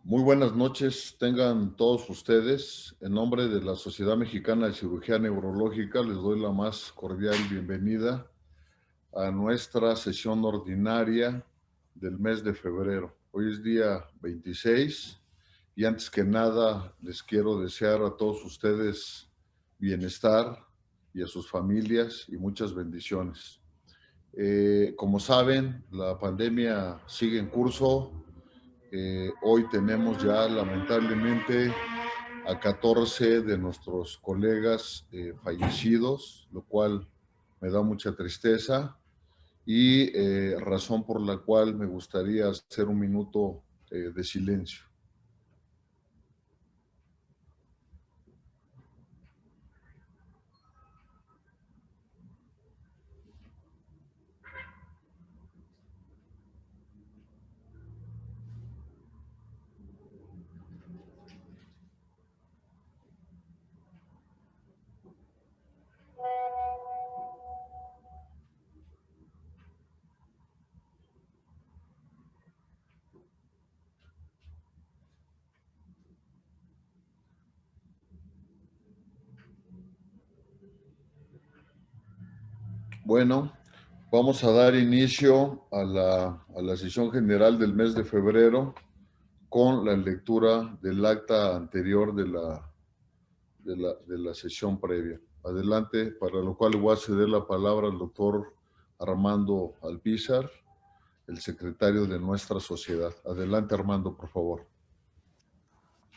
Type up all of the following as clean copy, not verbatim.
Muy buenas noches, tengan todos ustedes. En nombre de la Sociedad Mexicana de Cirugía Neurológica, les doy la más cordial bienvenida a nuestra sesión ordinaria del mes de febrero. Hoy es día 26 y antes que nada les quiero desear a todos ustedes bienestar y a sus familias y muchas bendiciones. Como saben, la pandemia sigue en curso. Hoy tenemos ya lamentablemente a 14 de nuestros colegas fallecidos, lo cual me da mucha tristeza y razón por la cual me gustaría hacer un minuto de silencio. Bueno, vamos a dar inicio a la sesión general del mes de febrero con la lectura del acta anterior de la sesión previa. Adelante, para lo cual voy a ceder la palabra al doctor Armando Alpizar, el secretario de nuestra sociedad. Adelante, Armando, por favor.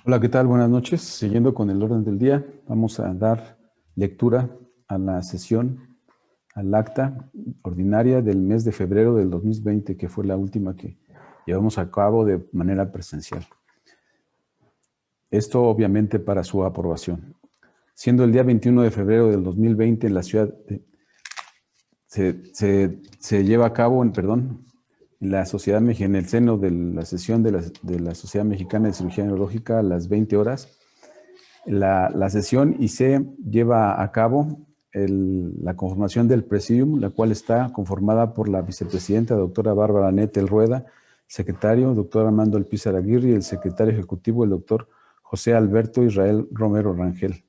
Hola, ¿qué tal? Buenas noches. Siguiendo con el orden del día, vamos a dar lectura a la sesión, al acta ordinaria del mes de febrero del 2020, que fue la última que llevamos a cabo de manera presencial. Esto obviamente para su aprobación. Siendo el día 21 de febrero del 2020 en la ciudad, se lleva a cabo, en la Sociedad Mexicana, en el seno de la sesión de la Sociedad Mexicana de Cirugía Neurológica a las 20 horas, la sesión y se lleva a cabo la conformación del Presidium, la cual está conformada por la vicepresidenta, doctora Bárbara Nettel Rueda, secretario, doctor Armando Alpizar Aguirre, y el secretario ejecutivo, el doctor José Alberto Israel Romero Rangel.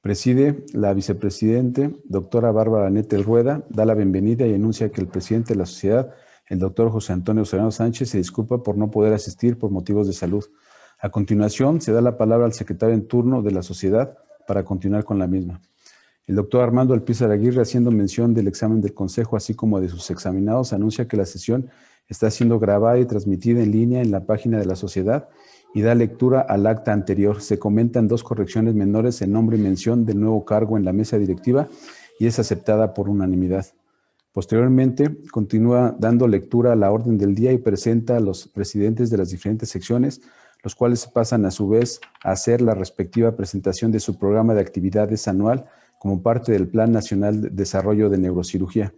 Preside la vicepresidente, doctora Bárbara Nettel Rueda, da la bienvenida y anuncia que el presidente de la sociedad, el doctor José Antonio Serrano Sánchez, se disculpa por no poder asistir por motivos de salud. A continuación, se da la palabra al secretario en turno de la sociedad para continuar con la misma. El doctor Armando Alpizar Aguirre, haciendo mención del examen del consejo, así como de sus examinados, anuncia que la sesión está siendo grabada y transmitida en línea en la página de la sociedad y da lectura al acta anterior. Se comentan dos correcciones menores en nombre y mención del nuevo cargo en la mesa directiva y es aceptada por unanimidad. Posteriormente, continúa dando lectura a la orden del día y presenta a los presidentes de las diferentes secciones, los cuales pasan a su vez a hacer la respectiva presentación de su programa de actividades anual como parte del Plan Nacional de Desarrollo de Neurocirugía.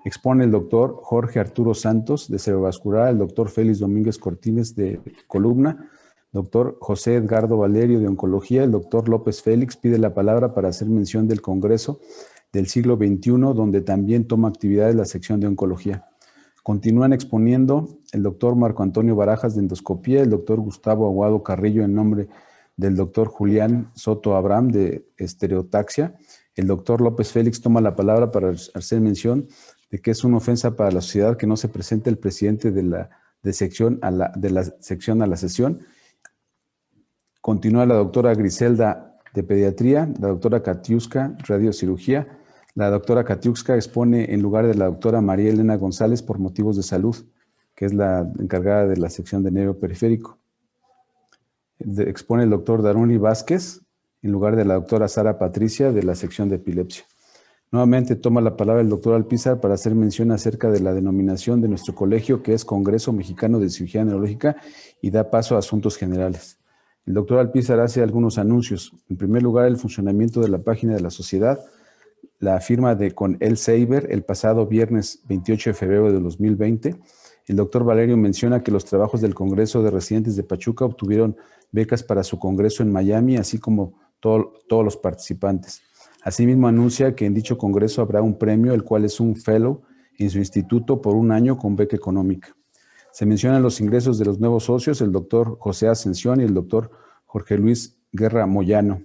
Expone el doctor Jorge Arturo Santos, de Cerebrovascular, el doctor Félix Domínguez Cortines, de Columna, doctor José Edgardo Valerio, de Oncología. El doctor López Félix pide la palabra para hacer mención del Congreso del siglo XXI, donde también toma actividades la sección de Oncología. Continúan exponiendo el doctor Marco Antonio Barajas, de Endoscopía, el doctor Gustavo Aguado Carrillo, en nombre del doctor Julián Soto Abraham, de Estereotaxia. El doctor López Félix toma la palabra para hacer mención de que es una ofensa para la sociedad que no se presente el presidente de la sección a la sesión. Continúa la doctora Griselda, de Pediatría, la doctora Katiuska, Radiocirugía. La doctora Katiuska expone en lugar de la doctora María Elena González por motivos de salud, que es la encargada de la sección de nervio periférico. Expone el doctor Daruni Vázquez en lugar de la doctora Sara Patricia, de la sección de epilepsia. Nuevamente toma la palabra el doctor Alpizar para hacer mención acerca de la denominación de nuestro colegio, que es Congreso Mexicano de Cirugía Neurológica, y da paso a asuntos generales. El doctor Alpizar hace algunos anuncios. En primer lugar, el funcionamiento de la página de la sociedad, la firma con El Seiber el pasado viernes 28 de febrero de 2020. El doctor Valerio menciona que los trabajos del Congreso de Residentes de Pachuca obtuvieron becas para su congreso en Miami, así como todos los participantes. Asimismo, anuncia que en dicho congreso habrá un premio, el cual es un fellow en su instituto por un año con beca económica. Se mencionan los ingresos de los nuevos socios, el doctor José Ascensión y el doctor Jorge Luis Guerra Moyano,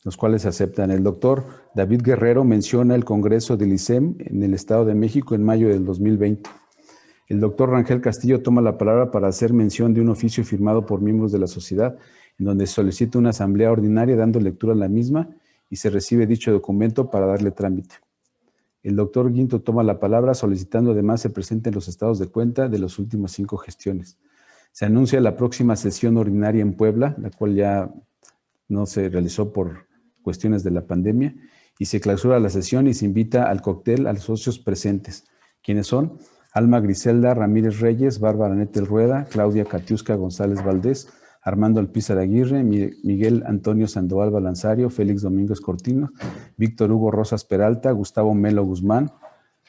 los cuales aceptan. El doctor David Guerrero menciona el Congreso del ISEM en el Estado de México en mayo del 2020. El doctor Rangel Castillo toma la palabra para hacer mención de un oficio firmado por miembros de la sociedad, en donde se solicita una asamblea ordinaria dando lectura a la misma y se recibe dicho documento para darle trámite. El doctor Guinto toma la palabra solicitando además se presenten los estados de cuenta de las últimas 5 gestiones. Se anuncia la próxima sesión ordinaria en Puebla, la cual ya no se realizó por cuestiones de la pandemia, y se clausura la sesión y se invita al cóctel a los socios presentes, quienes son Alma Griselda Ramírez Reyes, Bárbara Nettel Rueda, Claudia Catiusca González Valdés, Armando Alpizar Aguirre, Miguel Antonio Sandoval Balanzario, Félix Domínguez Cortino, Víctor Hugo Rosas Peralta, Gustavo Melo Guzmán,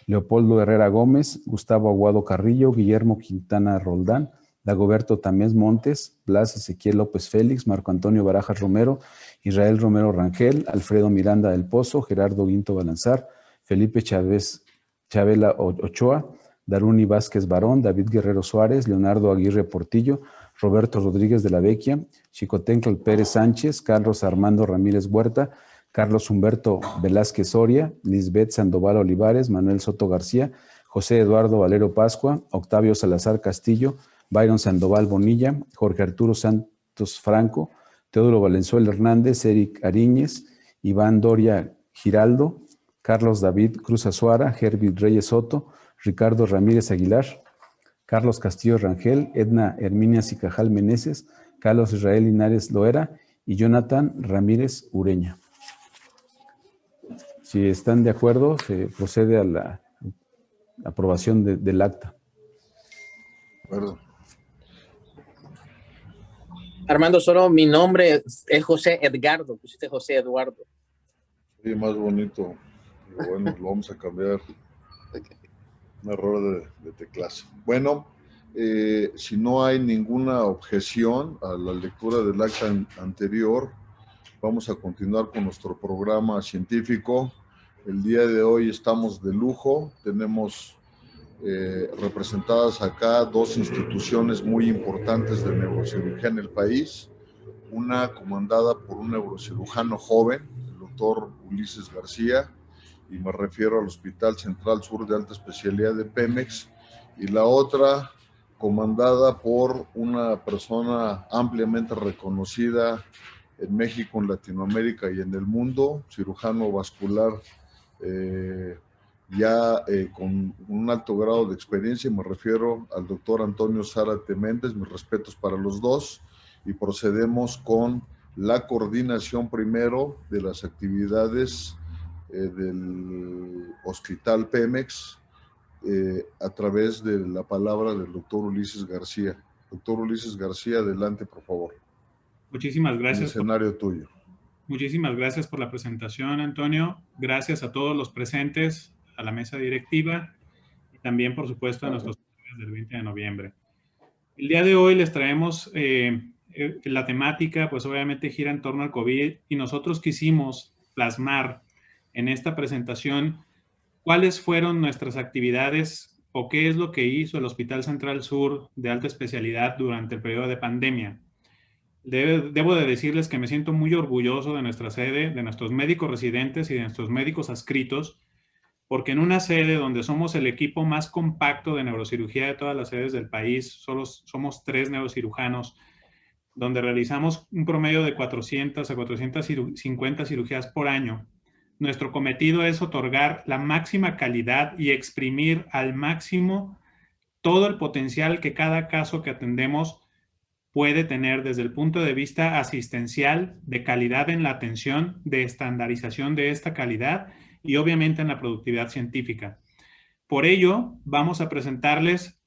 Leopoldo Herrera Gómez, Gustavo Aguado Carrillo, Guillermo Quintana Roldán, Dagoberto Tamés Montes, Blas Ezequiel López Félix, Marco Antonio Barajas Romero, Israel Romero Rangel, Alfredo Miranda del Pozo, Gerardo Guinto Balanzar, Felipe Chavela Ochoa, Daruni Vázquez Barón, David Guerrero Suárez, Leonardo Aguirre Portillo, Roberto Rodríguez de la Vecchia, Chicotencl Pérez Sánchez, Carlos Armando Ramírez Huerta, Carlos Humberto Velázquez Soria, Lisbeth Sandoval Olivares, Manuel Soto García, José Eduardo Valero Pascua, Octavio Salazar Castillo, Byron Sandoval Bonilla, Jorge Arturo Santos Franco, Teodoro Valenzuela Hernández, Eric Ariñez, Iván Doria Giraldo, Carlos David Cruz Azuara, Herbie Reyes Soto, Ricardo Ramírez Aguilar, Carlos Castillo Rangel, Edna Herminia Cicajal Meneses, Carlos Israel Linares Loera y Jonathan Ramírez Ureña. Si están de acuerdo, se procede a la aprobación del acta. Perdón. Armando, solo mi nombre es José Edgardo, pusiste José Eduardo. Sí, más bonito. Pero bueno, lo vamos a cambiar. Un error de teclazo. Bueno, si no hay ninguna objeción a la lectura del acta anterior, vamos a continuar con nuestro programa científico. El día de hoy estamos de lujo. Tenemos representadas acá 2 instituciones muy importantes de neurocirugía en el país. Una comandada por un neurocirujano joven, el doctor Ulises García, y me refiero al Hospital Central Sur de Alta Especialidad de Pemex, y la otra comandada por una persona ampliamente reconocida en México, en Latinoamérica y en el mundo, cirujano vascular con un alto grado de experiencia. Me refiero al doctor Antonio Zárate Méndez. Mis respetos para los dos, y procedemos con la coordinación primero de las actividades del Hospital Pemex a través de la palabra del doctor Ulises García. Doctor Ulises García, adelante, por favor. Muchísimas gracias. El escenario tuyo. Muchísimas gracias por la presentación, Antonio. Gracias a todos los presentes, a la mesa directiva y también, por supuesto, a nuestros estudiantes del 20 de noviembre. El día de hoy les traemos la temática, pues obviamente gira en torno al COVID, y nosotros quisimos plasmar en esta presentación cuáles fueron nuestras actividades o qué es lo que hizo el Hospital Central Sur de Alta Especialidad durante el periodo de pandemia. Debo de decirles que me siento muy orgulloso de nuestra sede, de nuestros médicos residentes y de nuestros médicos adscritos, porque en una sede donde somos el equipo más compacto de neurocirugía de todas las sedes del país, solo somos 3 neurocirujanos, donde realizamos un promedio de 400 a 450 cirugías por año. Nuestro cometido es otorgar la máxima calidad y exprimir al máximo todo el potencial que cada caso que atendemos puede tener desde el punto de vista asistencial, de calidad en la atención, de estandarización de esta calidad y obviamente en la productividad científica. Por ello, vamos a presentarles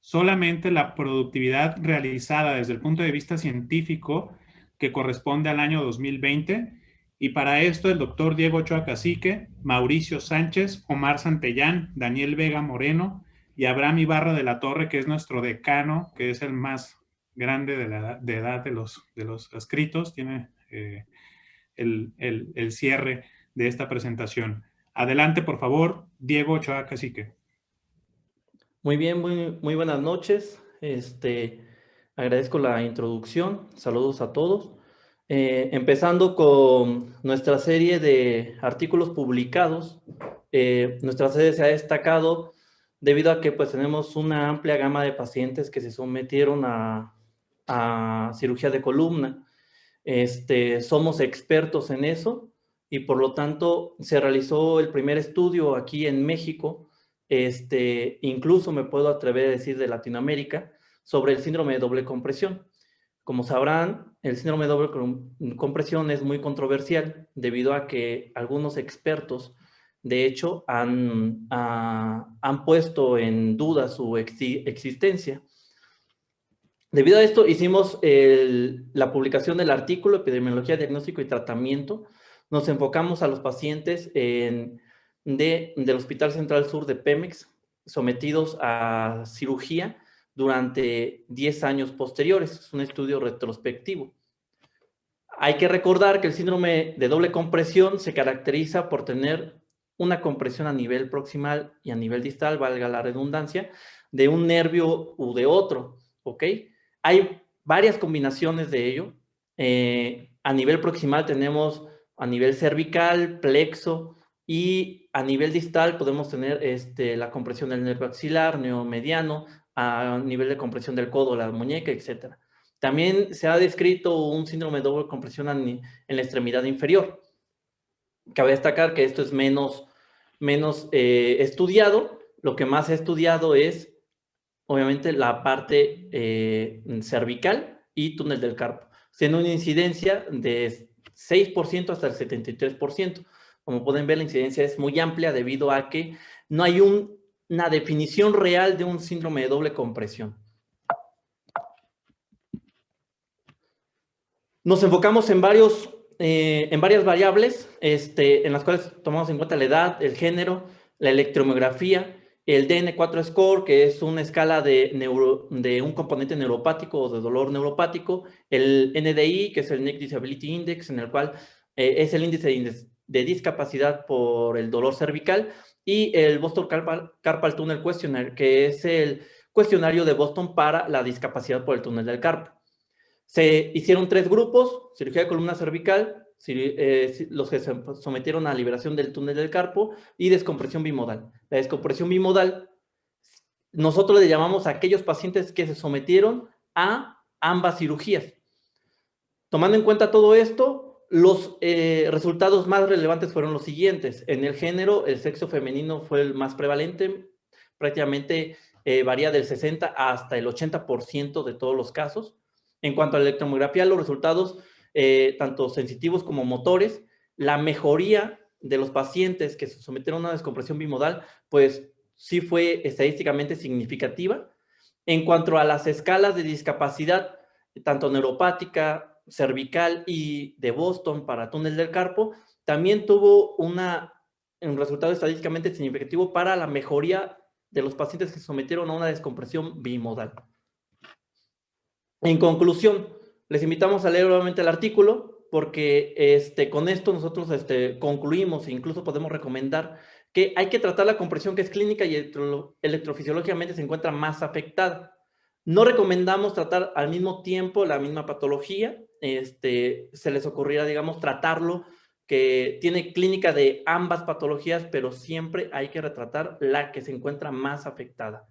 solamente la productividad realizada desde el punto de vista científico que corresponde al año 2020, y para esto el doctor Diego Ochoa Cacique, Mauricio Sánchez, Omar Santellán, Daniel Vega Moreno y Abraham Ibarra de la Torre, que es nuestro decano, que es el más grande de edad de los adscritos, tiene el cierre de esta presentación. Adelante, por favor, Diego Ochoa Cacique. Muy bien, muy buenas noches. Agradezco la introducción. Saludos a todos. Empezando con nuestra serie de artículos publicados. Nuestra serie se ha destacado debido a que pues, tenemos una amplia gama de pacientes que se sometieron a cirugía de columna. Somos expertos en eso y por lo tanto se realizó el primer estudio aquí en México, incluso me puedo atrever a decir de Latinoamérica, sobre el síndrome de doble compresión. Como sabrán, el síndrome de doble compresión es muy controversial debido a que algunos expertos, de hecho, han puesto en duda su existencia. Debido a esto, hicimos la publicación del artículo Epidemiología, Diagnóstico y Tratamiento. Nos enfocamos a los pacientes del Hospital Central Sur de Pemex, sometidos a cirugía durante 10 años posteriores. Es un estudio retrospectivo. Hay que recordar que el síndrome de doble compresión se caracteriza por tener una compresión a nivel proximal y a nivel distal, valga la redundancia, de un nervio u de otro, ¿ok? Hay varias combinaciones de ello. A nivel proximal tenemos a nivel cervical, plexo, y a nivel distal podemos tener la compresión del nervio axilar, neomediano, a nivel de compresión del codo, la muñeca, etc. También se ha descrito un síndrome de doble compresión en la extremidad inferior. Cabe destacar que esto es menos estudiado. Lo que más he estudiado es obviamente la parte cervical y túnel del carpo, siendo una incidencia de 6% hasta el 73%. Como pueden ver, la incidencia es muy amplia debido a que no hay una definición real de un síndrome de doble compresión. Nos enfocamos en varias variables en las cuales tomamos en cuenta la edad, el género, la electromiografía, el DN4 score, que es una escala de un componente neuropático o de dolor neuropático, el NDI, que es el Neck Disability Index, en el cual es el índice de discapacidad por el dolor cervical, y el Boston Carpal Tunnel Questionnaire, que es el cuestionario de Boston para la discapacidad por el túnel del carpo. Se hicieron 3 grupos: cirugía de columna cervical, los que se sometieron a liberación del túnel del carpo, y descompresión bimodal. La descompresión bimodal, nosotros le llamamos a aquellos pacientes que se sometieron a ambas cirugías. Tomando en cuenta todo esto, los resultados más relevantes fueron los siguientes. En el género, el sexo femenino fue el más prevalente, prácticamente varía del 60 hasta el 80% de todos los casos. En cuanto a la electromiografía, los resultados, tanto sensitivos como motores, la mejoría de los pacientes que se sometieron a una descompresión bimodal, pues sí fue estadísticamente significativa. En cuanto a las escalas de discapacidad, tanto neuropática, cervical y de Boston para túnel del carpo, también tuvo un resultado estadísticamente significativo para la mejoría de los pacientes que se sometieron a una descompresión bimodal. En conclusión, les invitamos a leer nuevamente el artículo porque con esto nosotros concluimos e incluso podemos recomendar que hay que tratar la compresión que es clínica y electrofisiológicamente se encuentra más afectada. No recomendamos tratar al mismo tiempo la misma patología. Se les ocurrirá, digamos, tratarlo que tiene clínica de ambas patologías, pero siempre hay que retratar la que se encuentra más afectada.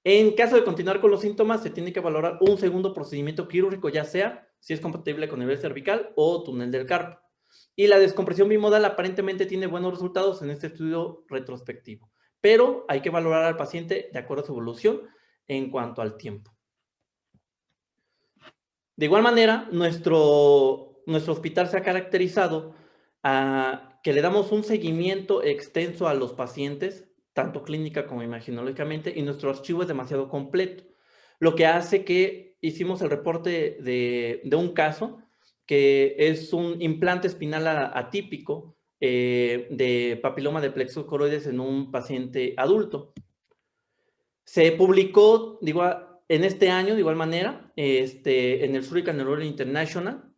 En caso de continuar con los síntomas, se tiene que valorar un segundo procedimiento quirúrgico, ya sea si es compatible con nivel cervical o túnel del carpo. Y la descompresión bimodal aparentemente tiene buenos resultados en este estudio retrospectivo, pero hay que valorar al paciente de acuerdo a su evolución en cuanto al tiempo. De igual manera, nuestro hospital se ha caracterizado a que le damos un seguimiento extenso a los pacientes, tanto clínica como imaginológicamente, y nuestro archivo es demasiado completo, lo que hace que hicimos el reporte de un caso que es un implante espinal atípico de papiloma de plexo coroides en un paciente adulto. Se publicó, digo, en este año, de igual manera, en el Surgical Neurology International,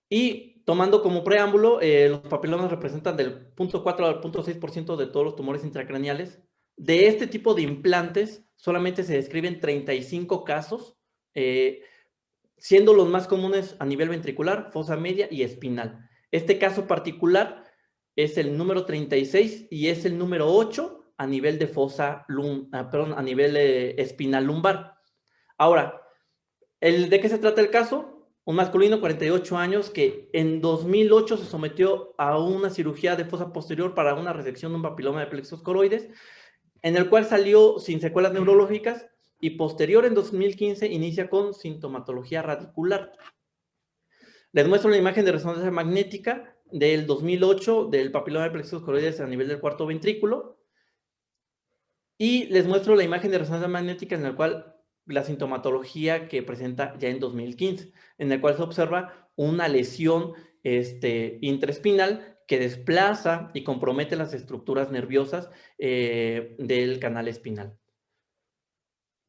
y tomando como preámbulo, los papilomas representan del 0.4 al 0.6% de todos los tumores intracraneales De este tipo de implantes, solamente se describen 35 casos, siendo los más comunes a nivel ventricular, fosa media y espinal. Este caso particular es el número 36 y es el número 8 a nivel de a nivel espinal lumbar. Ahora, ¿de qué se trata el caso? Un masculino, 48 años, que en 2008 se sometió a una cirugía de fosa posterior para una resección de un papiloma de plexos coroides, en el cual salió sin secuelas neurológicas, y posterior, en 2015, inicia con sintomatología radicular. Les muestro la imagen de resonancia magnética del 2008 del papiloma de plexos coroides a nivel del cuarto ventrículo, y les muestro la imagen de resonancia magnética en la cual la sintomatología que presenta ya en 2015, en el cual se observa una lesión intraespinal que desplaza y compromete las estructuras nerviosas del canal espinal.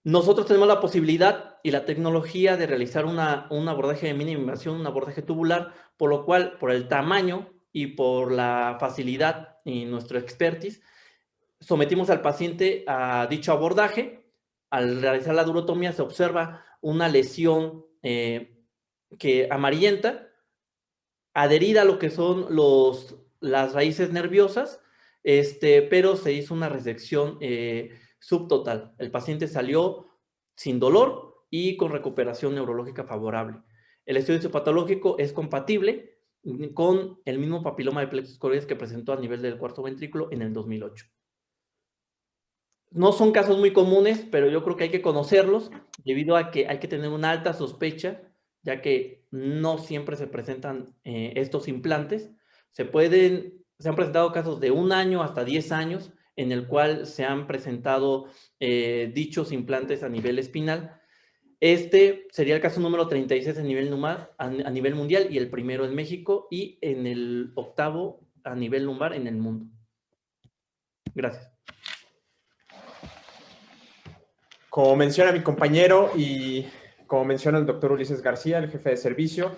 Nosotros tenemos la posibilidad y la tecnología de realizar un abordaje de mínima invasión, un abordaje tubular, por lo cual, por el tamaño y por la facilidad y nuestro expertise, sometimos al paciente a dicho abordaje. Al realizar la durotomía se observa una lesión que amarillenta, adherida a lo que son las raíces nerviosas, pero se hizo una resección subtotal. El paciente salió sin dolor y con recuperación neurológica favorable. El estudio histopatológico es compatible con el mismo papiloma de plexos coroides que presentó a nivel del cuarto ventrículo en el 2008. No son casos muy comunes, pero yo creo que hay que conocerlos debido a que hay que tener una alta sospecha, ya que no siempre se presentan estos implantes. Se han presentado casos de 1 año hasta 10 años en el cual se han presentado dichos implantes a nivel espinal. Este sería el caso número 36 a nivel mundial, y el primero en México, y en el 8º a nivel lumbar en el mundo. Gracias. Como menciona mi compañero y como menciona el doctor Ulises García, el jefe de servicio,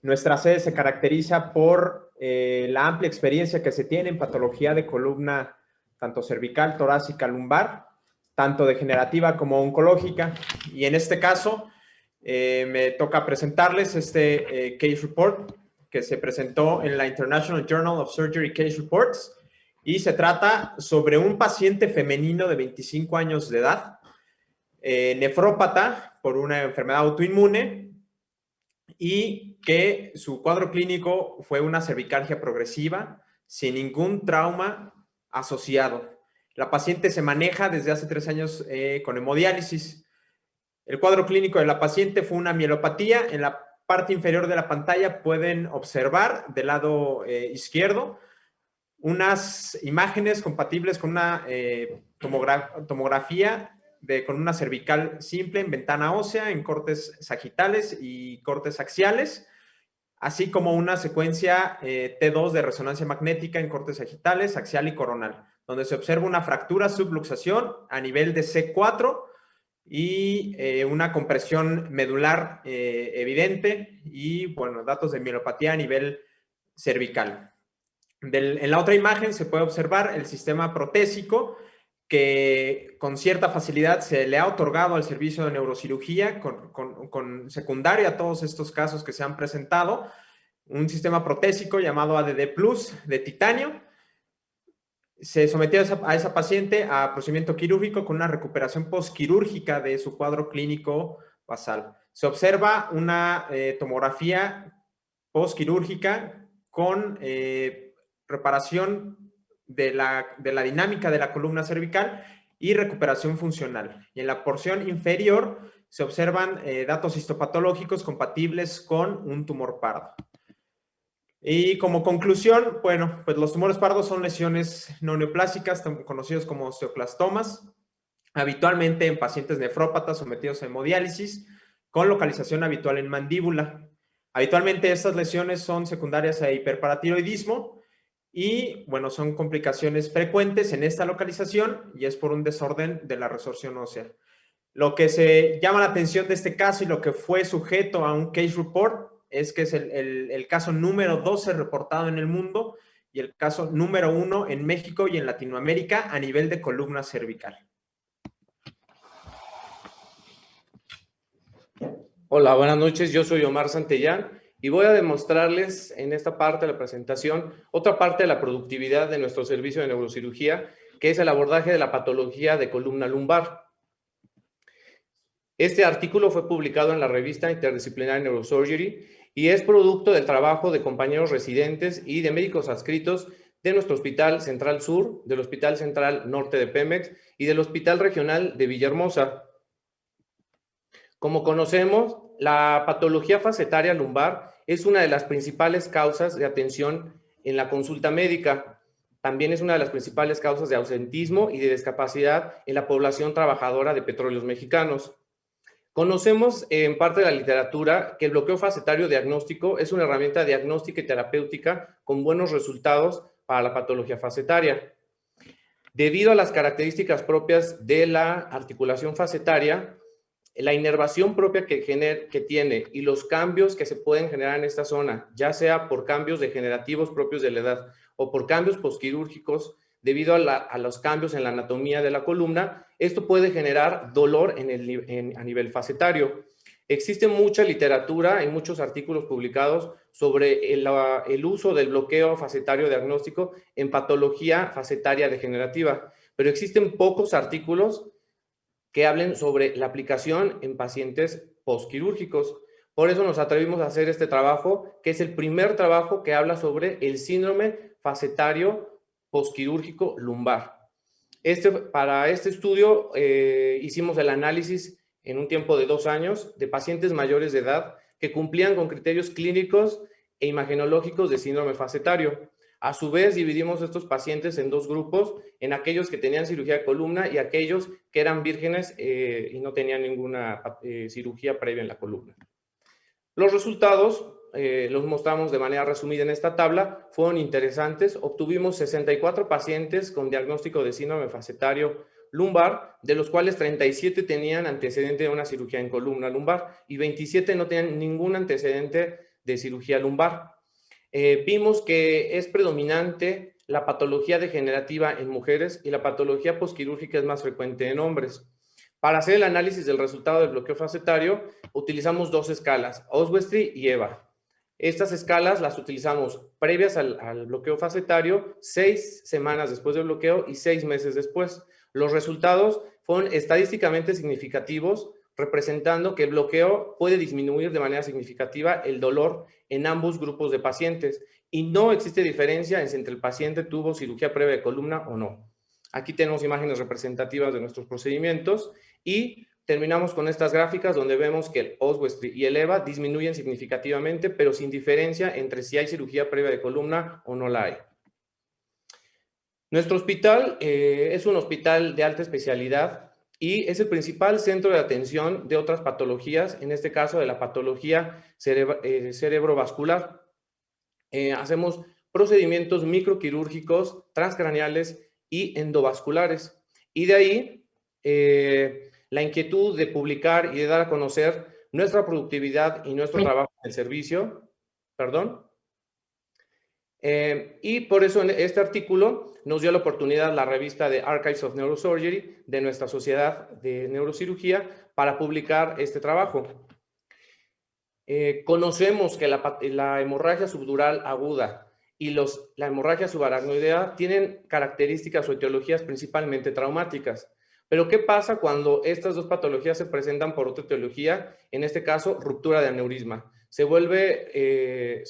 nuestra sede se caracteriza por la amplia experiencia que se tiene en patología de columna, tanto cervical, torácica, lumbar, tanto degenerativa como oncológica. Y en este caso, me toca presentarles este case report que se presentó en la International Journal of Surgery Case Reports, y se trata sobre un paciente femenino de 25 años de edad, nefrópata por una enfermedad autoinmune, y que su cuadro clínico fue una cervicalgia progresiva sin ningún trauma asociado. La paciente se maneja desde hace 3 años con hemodiálisis. El cuadro clínico de la paciente fue una mielopatía. En la parte inferior de la pantalla pueden observar del lado izquierdo unas imágenes compatibles con una tomografía con una cervical simple en ventana ósea, en cortes sagitales y cortes axiales, así como una secuencia T2 de resonancia magnética en cortes sagitales, axial y coronal, donde se observa una fractura subluxación a nivel de C4 y una compresión medular evidente, y, bueno, datos de mielopatía a nivel cervical. En la otra imagen se puede observar el sistema protésico, que con cierta facilidad se le ha otorgado al servicio de neurocirugía con secundaria a todos estos casos que se han presentado, un sistema protésico llamado ADD Plus de titanio. Se sometió a esa paciente a procedimiento quirúrgico con una recuperación postquirúrgica de su cuadro clínico basal. Se observa una tomografía postquirúrgica con reparación de la dinámica de la columna cervical y recuperación funcional. Y en la porción inferior se observan datos histopatológicos compatibles con un tumor pardo. Y como conclusión, bueno, pues los tumores pardos son lesiones no neoplásicas, conocidos como osteoclastomas, habitualmente en pacientes nefrópatas sometidos a hemodiálisis, con localización habitual en mandíbula. Habitualmente estas lesiones son secundarias a hiperparatiroidismo, y, bueno, son complicaciones frecuentes en esta localización, y es por un desorden de la resorción ósea. Lo que se llama la atención de este caso y lo que fue sujeto a un case report es que es el caso número 12 reportado en el mundo, y el caso número 1 en México y en Latinoamérica a nivel de columna cervical. Hola, buenas noches. Yo soy Omar Santellán y voy a demostrarles en esta parte de la presentación otra parte de la productividad de nuestro servicio de neurocirugía, que es el abordaje de la patología de columna lumbar. Este artículo fue publicado en la revista Interdisciplinary Neurosurgery y es producto del trabajo de compañeros residentes y de médicos adscritos de nuestro Hospital Central Sur, del Hospital Central Norte de Pemex y del Hospital Regional de Villahermosa. Como conocemos, la patología facetaria lumbar es una de las principales causas de atención en la consulta médica. También es una de las principales causas de ausentismo y de discapacidad en la población trabajadora de petróleos mexicanos. Conocemos en parte de la literatura que el bloqueo facetario diagnóstico es una herramienta diagnóstica y terapéutica con buenos resultados para la patología facetaria. Debido a las características propias de la articulación facetaria, la inervación propia que tiene y los cambios que se pueden generar en esta zona, ya sea por cambios degenerativos propios de la edad o por cambios posquirúrgicos, debido a los cambios en la anatomía de la columna, esto puede generar dolor a nivel facetario. Existe mucha literatura y muchos artículos publicados sobre el uso del bloqueo facetario diagnóstico en patología facetaria degenerativa, pero existen pocos artículos que hablen sobre la aplicación en pacientes postquirúrgicos. Por eso nos atrevimos a hacer este trabajo, que es el primer trabajo que habla sobre el síndrome facetario postquirúrgico lumbar. Para este estudio hicimos el análisis en un tiempo de 2 años de pacientes mayores de edad que cumplían con criterios clínicos e imagenológicos de síndrome facetario. A su vez, dividimos estos pacientes en 2 grupos, en aquellos que tenían cirugía de columna y aquellos que eran vírgenes y no tenían ninguna cirugía previa en la columna. Los resultados los mostramos de manera resumida en esta tabla, fueron interesantes. Obtuvimos 64 pacientes con diagnóstico de síndrome facetario lumbar, de los cuales 37 tenían antecedente de una cirugía en columna lumbar y 27 no tenían ningún antecedente de cirugía lumbar. Vimos que es predominante la patología degenerativa en mujeres y la patología posquirúrgica es más frecuente en hombres. Para hacer el análisis del resultado del bloqueo facetario, utilizamos 2 escalas, Oswestry y EVA. Estas escalas las utilizamos previas al bloqueo facetario, 6 semanas después del bloqueo y 6 meses después. Los resultados fueron estadísticamente significativos, representando que el bloqueo puede disminuir de manera significativa el dolor en ambos grupos de pacientes y no existe diferencia entre el paciente tuvo cirugía previa de columna o no. Aquí tenemos imágenes representativas de nuestros procedimientos y terminamos con estas gráficas donde vemos que el Oswestry y el EVA disminuyen significativamente, pero sin diferencia entre si hay cirugía previa de columna o no la hay. Nuestro hospital es un hospital de alta especialidad y es el principal centro de atención de otras patologías, en este caso de la patología cerebrovascular. Hacemos procedimientos microquirúrgicos, transcraneales y endovasculares. Y de ahí la inquietud de publicar y de dar a conocer nuestra productividad y nuestro trabajo en el servicio. Y por eso en este artículo nos dio la oportunidad la revista de Archives of Neurosurgery de nuestra Sociedad de Neurocirugía para publicar este trabajo. Conocemos que la hemorragia subdural aguda y la hemorragia subaracnoidea tienen características o etiologías principalmente traumáticas. Pero ¿qué pasa cuando estas 2 patologías se presentan por otra etiología? En este caso, ruptura de aneurisma. Se vuelve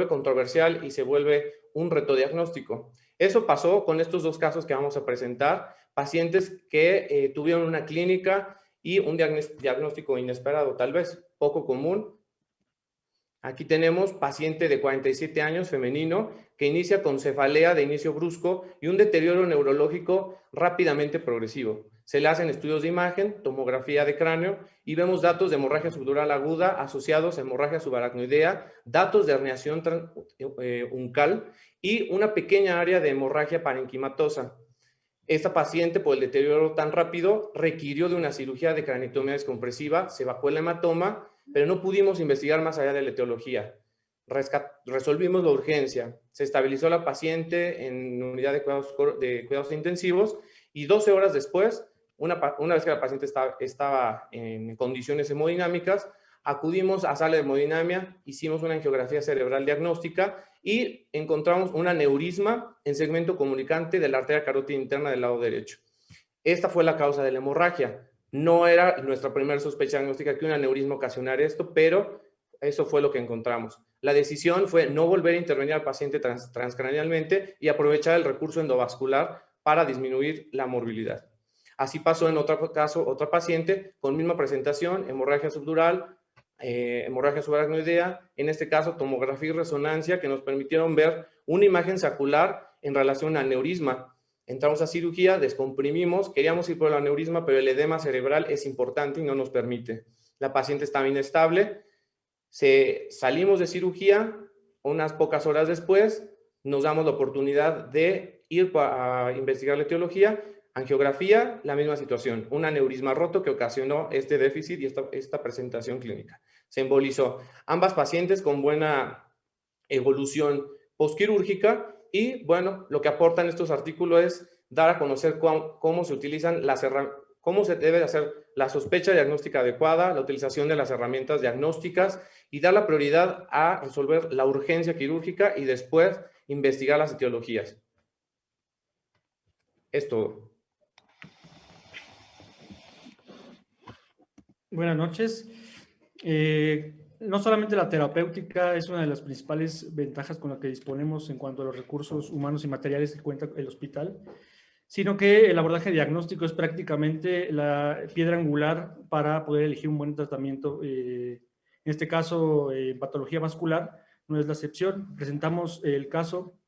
controversial y se vuelve un reto diagnóstico. Eso pasó con estos 2 casos que vamos a presentar, pacientes que tuvieron una clínica y un diagnóstico inesperado, tal vez poco común. Aquí tenemos paciente de 47 años, femenino, que inicia con cefalea de inicio brusco y un deterioro neurológico rápidamente progresivo. Se le hacen estudios de imagen, tomografía de cráneo y vemos datos de hemorragia subdural aguda asociados a hemorragia subaracnoidea, datos de herniación uncal y una pequeña área de hemorragia parenquimatosa. Esta paciente, por el deterioro tan rápido, requirió de una cirugía de craniotomía descompresiva, se evacuó el hematoma, pero no pudimos investigar más allá de la etiología. resolvimos la urgencia. Se estabilizó la paciente en unidad de cuidados intensivos y 12 horas después, una vez que la paciente estaba en condiciones hemodinámicas, acudimos a sala de hemodinamia, hicimos una angiografía cerebral diagnóstica y encontramos un aneurisma en segmento comunicante de la arteria carótida interna del lado derecho. Esta fue la causa de la hemorragia. No era nuestra primera sospecha diagnóstica que un aneurisma ocasionara esto, pero eso fue lo que encontramos. La decisión fue no volver a intervenir al paciente transcranealmente y aprovechar el recurso endovascular para disminuir la morbilidad. Así pasó en otro caso, otra paciente con misma presentación, hemorragia subdural, hemorragia subaracnoidea, en este caso tomografía y resonancia que nos permitieron ver una imagen saccular en relación al aneurisma. Entramos a cirugía, descomprimimos, queríamos ir por el aneurisma, pero el edema cerebral es importante y no nos permite. La paciente estaba inestable, salimos de cirugía, unas pocas horas después nos damos la oportunidad de ir a investigar la etiología. Angiografía, la misma situación, un aneurisma roto que ocasionó este déficit y esta presentación clínica. Se embolizó. Ambas pacientes con buena evolución postquirúrgica y, bueno, lo que aportan estos artículos es dar a conocer cómo se utilizan cómo se debe hacer la sospecha diagnóstica adecuada, la utilización de las herramientas diagnósticas y dar la prioridad a resolver la urgencia quirúrgica y después investigar las etiologías. Es todo. Buenas noches. No solamente la terapéutica es una de las principales ventajas con las que disponemos en cuanto a los recursos humanos y materiales que cuenta el hospital, sino que el abordaje diagnóstico es prácticamente la piedra angular para poder elegir un buen tratamiento. En este caso, patología vascular no es la excepción. Presentamos el caso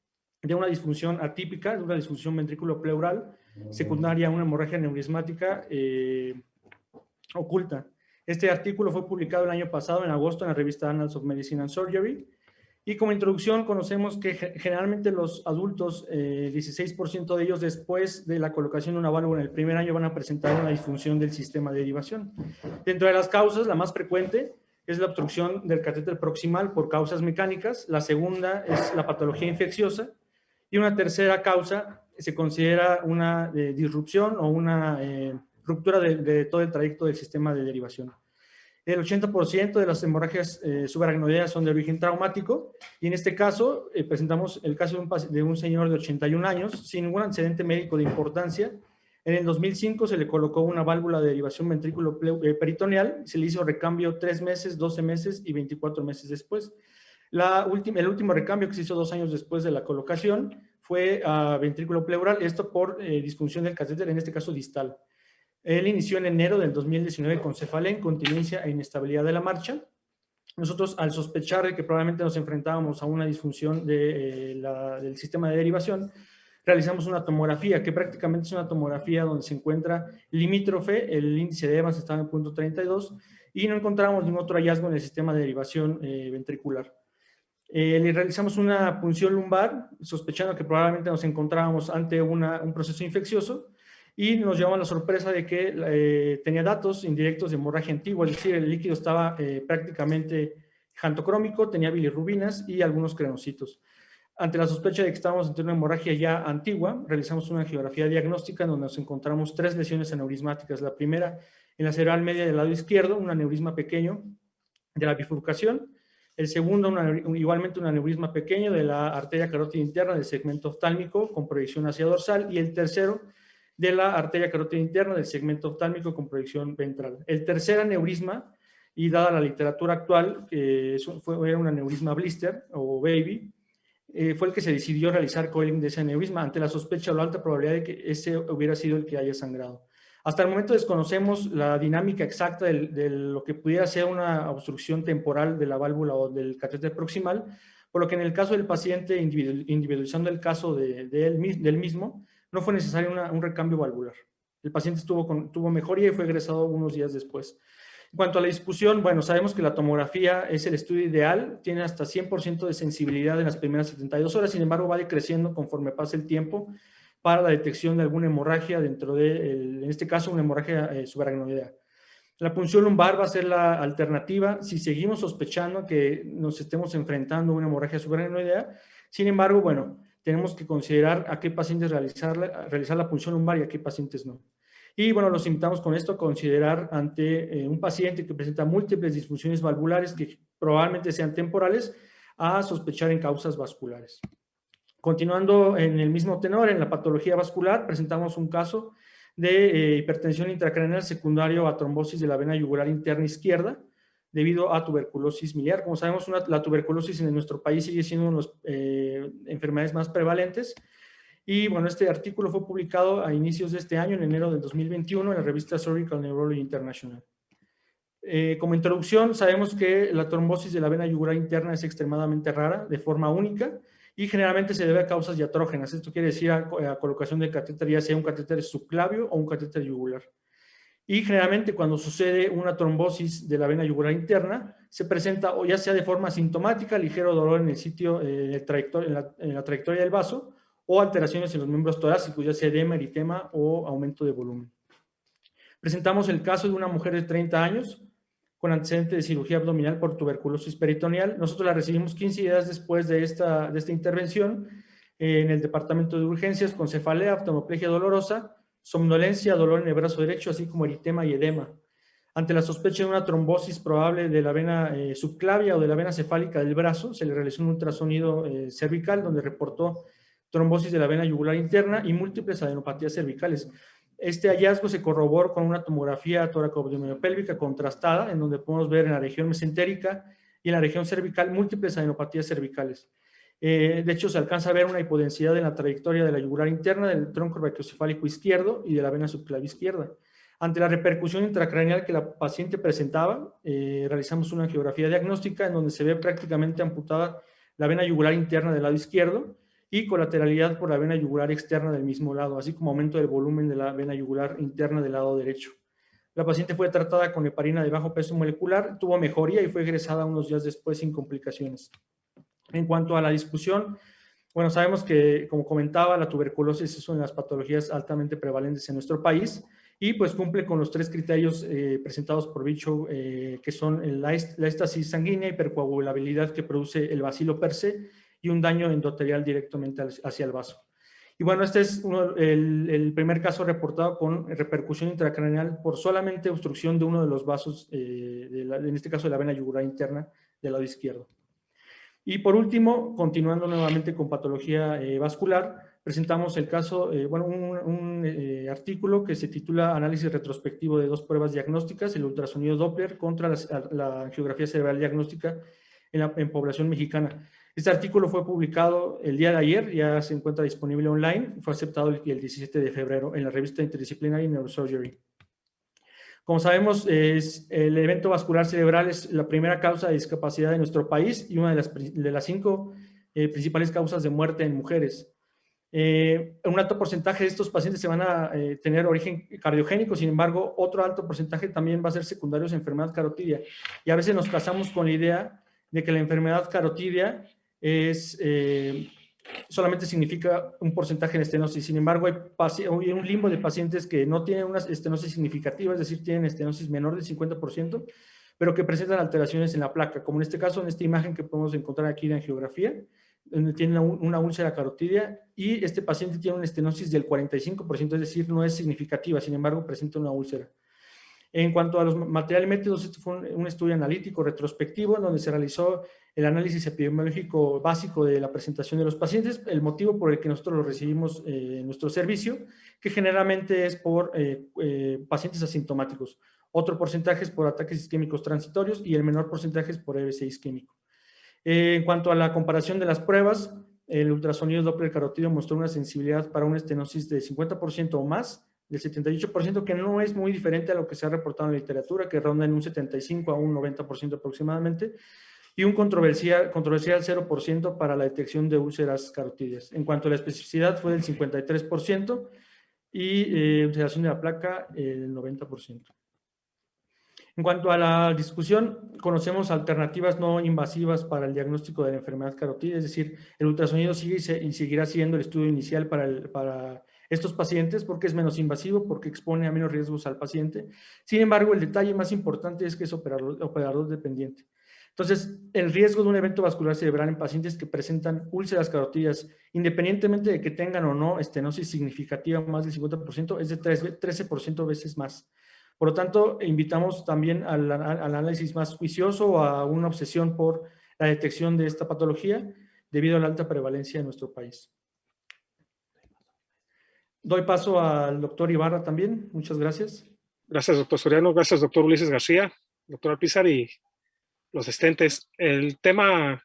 de una disfunción atípica, de una disfunción ventrículo-pleural, secundaria a una hemorragia aneurismática oculta. Este artículo fue publicado el año pasado, en agosto, en la revista Annals of Medicine and Surgery. Y como introducción, conocemos que generalmente los adultos, 16% de ellos después de la colocación de una válvula en el primer año van a presentar una disfunción del sistema de derivación. Dentro de las causas, la más frecuente es la obstrucción del catéter proximal por causas mecánicas. La segunda es la patología infecciosa. Y una tercera causa se considera una disrupción o una ruptura de todo el trayecto del sistema de derivación. El 80% de las hemorragias subaracnoideas son de origen traumático y en este caso presentamos el caso de un señor de 81 años sin ningún antecedente médico de importancia. En el 2005 se le colocó una válvula de derivación ventrículo peritoneal, se le hizo recambio 3 meses, 12 meses y 24 meses después. El último recambio que se hizo 2 años después de la colocación fue a ventrículo pleural, esto por disfunción del catéter, en este caso distal. Él inició en enero del 2019 con cefalea, incontinencia e inestabilidad de la marcha. Nosotros, al sospechar de que probablemente nos enfrentábamos a una disfunción del sistema de derivación, realizamos una tomografía, que prácticamente es una tomografía donde se encuentra limítrofe, el índice de Evans estaba en 0.32 y no encontramos ningún otro hallazgo en el sistema de derivación ventricular. Le realizamos una punción lumbar, sospechando que probablemente nos encontrábamos ante un proceso infeccioso, y nos llevamos la sorpresa de que tenía datos indirectos de hemorragia antigua, es decir, el líquido estaba prácticamente xantocrómico, tenía bilirrubinas y algunos crenocitos. Ante la sospecha de que estábamos ante una hemorragia ya antigua, realizamos una angiografía diagnóstica donde nos encontramos 3 lesiones aneurismáticas. La primera en la cerebral media del lado izquierdo, un aneurisma pequeño de la bifurcación. El segundo, igualmente un aneurisma pequeño de la arteria carótida interna del segmento oftálmico con proyección hacia dorsal. Y el tercero, de la arteria carótida interna del segmento oftálmico con proyección ventral. El tercer aneurisma, y dada la literatura actual, era un aneurisma blister o baby, fue el que se decidió realizar coiling de ese aneurisma ante la sospecha o la alta probabilidad de que ese hubiera sido el que haya sangrado. Hasta el momento desconocemos la dinámica exacta de lo que pudiera ser una obstrucción temporal de la válvula o del catéter proximal, por lo que en el caso del paciente, individualizando el caso del mismo, no fue necesario un recambio valvular. El paciente tuvo mejoría y fue egresado unos días después. En cuanto a la discusión, bueno, sabemos que la tomografía es el estudio ideal, tiene hasta 100% de sensibilidad en las primeras 72 horas, sin embargo va decreciendo conforme pasa el tiempo para la detección de alguna hemorragia en este caso una hemorragia subaracnoidea. La punción lumbar va a ser la alternativa si seguimos sospechando que nos estemos enfrentando a una hemorragia subaracnoidea. Sin embargo, bueno, tenemos que considerar a qué pacientes realizar la punción lumbar y a qué pacientes no. Y bueno, los invitamos con esto a considerar ante un paciente que presenta múltiples disfunciones valvulares que probablemente sean temporales, a sospechar en causas vasculares. Continuando en el mismo tenor, en la patología vascular, presentamos un caso de hipertensión intracraneal secundario a trombosis de la vena yugular interna izquierda debido a tuberculosis miliar. Como sabemos, la tuberculosis en nuestro país sigue siendo una de las enfermedades más prevalentes. Y bueno, este artículo fue publicado a inicios de este año, en enero del 2021, en la revista Surgical Neurology International. Como introducción, sabemos que la trombosis de la vena yugular interna es extremadamente rara, de forma única, y generalmente se debe a causas diatrógenas. Esto quiere decir a colocación de catéter, ya sea un catéter subclavio o un catéter yugular. Y generalmente cuando sucede una trombosis de la vena yugular interna, se presenta o ya sea de forma sintomática, ligero dolor en el sitio, en la trayectoria del vaso, o alteraciones en los miembros torácicos, ya sea edema, eritema o aumento de volumen. Presentamos el caso de una mujer de 30 años con antecedente de cirugía abdominal por tuberculosis peritoneal. Nosotros la recibimos 15 días después de esta intervención en el departamento de urgencias con cefalea, oftalmoplegia dolorosa, somnolencia, dolor en el brazo derecho, así como eritema y edema. Ante la sospecha de una trombosis probable de la vena subclavia o de la vena cefálica del brazo, se le realizó un ultrasonido cervical donde reportó trombosis de la vena yugular interna y múltiples adenopatías cervicales. Este hallazgo se corroboró con una tomografía tóraco-abdominopélvica contrastada, en donde podemos ver en la región mesentérica y en la región cervical múltiples adenopatías cervicales. De hecho, se alcanza a ver una hipodensidad en la trayectoria de la yugular interna, del tronco brachiocefálico izquierdo y de la vena subclavia izquierda. Ante la repercusión intracraneal que la paciente presentaba, realizamos una angiografía diagnóstica en donde se ve prácticamente amputada la vena yugular interna del lado izquierdo y colateralidad por la vena yugular externa del mismo lado, así como aumento del volumen de la vena yugular interna del lado derecho. La paciente fue tratada con heparina de bajo peso molecular, tuvo mejoría y fue egresada unos días después sin complicaciones. En cuanto a la discusión, bueno, sabemos que, como comentaba, la tuberculosis es una de las patologías altamente prevalentes en nuestro país y pues cumple con los 3 criterios presentados por Virchow, que son la éstasis sanguínea, hipercoagulabilidad que produce el bacilo per se y un daño endotelial directamente hacia el vaso. Y bueno, este es el primer caso reportado con repercusión intracraneal por solamente obstrucción de uno de los vasos, en este caso de la vena yugular interna del lado izquierdo. Y por último, continuando nuevamente con patología vascular, presentamos el caso, un artículo que se titula Análisis retrospectivo de 2 pruebas diagnósticas, el ultrasonido Doppler contra la angiografía cerebral diagnóstica en población mexicana. Este artículo fue publicado el día de ayer, ya se encuentra disponible online, fue aceptado el 17 de febrero en la revista Interdisciplinary Neurosurgery. Como sabemos, el evento vascular cerebral es la primera causa de discapacidad de nuestro país y una de las 5 principales causas de muerte en mujeres. Un alto porcentaje de estos pacientes se van a tener origen cardiogénico, sin embargo, otro alto porcentaje también va a ser secundario a enfermedad carotidia. Y a veces nos casamos con la idea de que la enfermedad carotidia solamente significa un porcentaje en estenosis. Sin embargo, hay un limbo de pacientes que no tienen una estenosis significativa, es decir, tienen estenosis menor del 50%, pero que presentan alteraciones en la placa, como en este caso, en esta imagen que podemos encontrar aquí de angiografía, donde tiene una úlcera carotidia y este paciente tiene una estenosis del 45%, es decir, no es significativa, sin embargo, presenta una úlcera. En cuanto a los materiales métodos, este fue un estudio analítico retrospectivo en donde se realizó el análisis epidemiológico básico de la presentación de los pacientes, el motivo por el que nosotros lo recibimos en nuestro servicio, que generalmente es por pacientes asintomáticos. Otro porcentaje es por ataques isquémicos transitorios y el menor porcentaje es por EBC isquémico. En cuanto a la comparación de las pruebas, el ultrasonido Doppler carotídeo mostró una sensibilidad para una estenosis de 50% o más, del 78%, que no es muy diferente a lo que se ha reportado en la literatura, que ronda en un 75 a un 90% aproximadamente, y un controversial 0% para la detección de úlceras carotídeas. En cuanto a la especificidad, fue del 53% y ulceración de la placa, el 90%. En cuanto a la discusión, conocemos alternativas no invasivas para el diagnóstico de la enfermedad carotídea, es decir, el ultrasonido sigue y seguirá siendo el estudio inicial para estos pacientes porque es menos invasivo, porque expone a menos riesgos al paciente. Sin embargo, el detalle más importante es que es operador dependiente. Entonces, el riesgo de un evento vascular cerebral en pacientes que presentan úlceras carotídeas, independientemente de que tengan o no estenosis significativa más del 50%, es de 13% veces más. Por lo tanto, invitamos también al análisis más juicioso o a una obsesión por la detección de esta patología debido a la alta prevalencia en nuestro país. Doy paso al doctor Ibarra también. Muchas gracias. Gracias, doctor Soriano. Gracias, doctor Ulises García, doctor Alpizar y los asistentes. El tema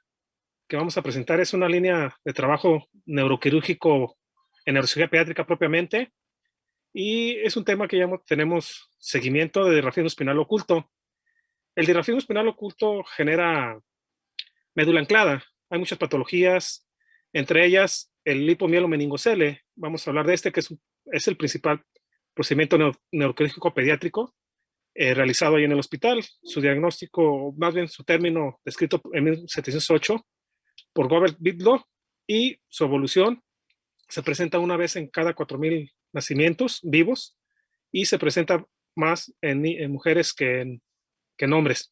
que vamos a presentar es una línea de trabajo neuroquirúrgico en neurocirugía pediátrica propiamente, y es un tema que ya tenemos seguimiento de dirrafismo espinal oculto. El dirrafismo espinal oculto genera médula anclada. Hay muchas patologías, entre ellas el lipomielo-meningocele. Vamos a hablar de este, que es el principal procedimiento neuroquirúrgico pediátrico realizado ahí en el hospital. Su diagnóstico, más bien su término descrito en 1708 por Robert Bigelow, y su evolución se presenta una vez en cada 4,000 nacimientos vivos, y se presenta más en mujeres que en hombres.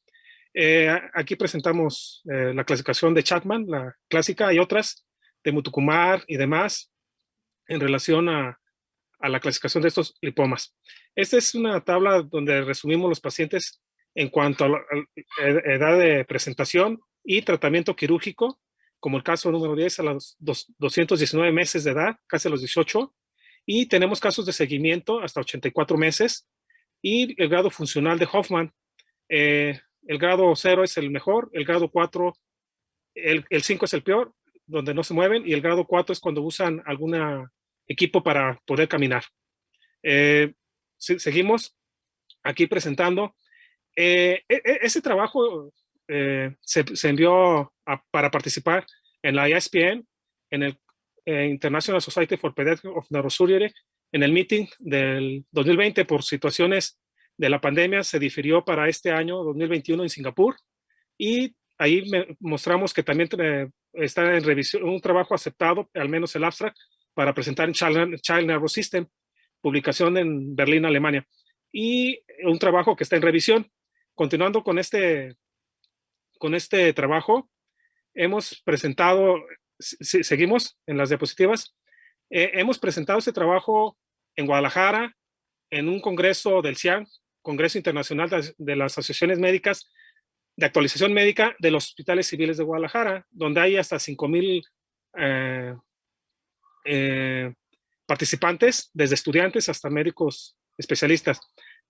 Aquí presentamos la clasificación de Chapman, la clásica. Hay otras de Mutukumar y demás en relación a la clasificación de estos lipomas. Esta es una tabla donde resumimos los pacientes en cuanto a la edad de presentación y tratamiento quirúrgico, como el caso número 10 a los 219 meses de edad, casi a los 18, y tenemos casos de seguimiento hasta 84 meses, y el grado funcional de Hoffman. El grado 0 es el mejor, el grado 4, el 5 es el peor, donde no se mueven, y el grado 4 es cuando usan algún equipo para poder caminar. Seguimos aquí presentando. Ese trabajo se envió para participar en la ISPN, en el International Society for Pediatrics of Neurosurgery, en el meeting del 2020. Por situaciones de la pandemia se difirió para este año 2021 en Singapur, y ahí mostramos que también está en revisión un trabajo aceptado, al menos el abstract, para presentar en Child Nervous System, publicación en Berlín, Alemania, y un trabajo que está en revisión. Continuando con este trabajo, hemos presentado, seguimos en las diapositivas, hemos presentado este trabajo en Guadalajara, en un congreso del CIAN, Congreso Internacional de las Asociaciones Médicas de Actualización Médica de los Hospitales Civiles de Guadalajara, donde hay hasta 5,000 participantes, desde estudiantes hasta médicos especialistas.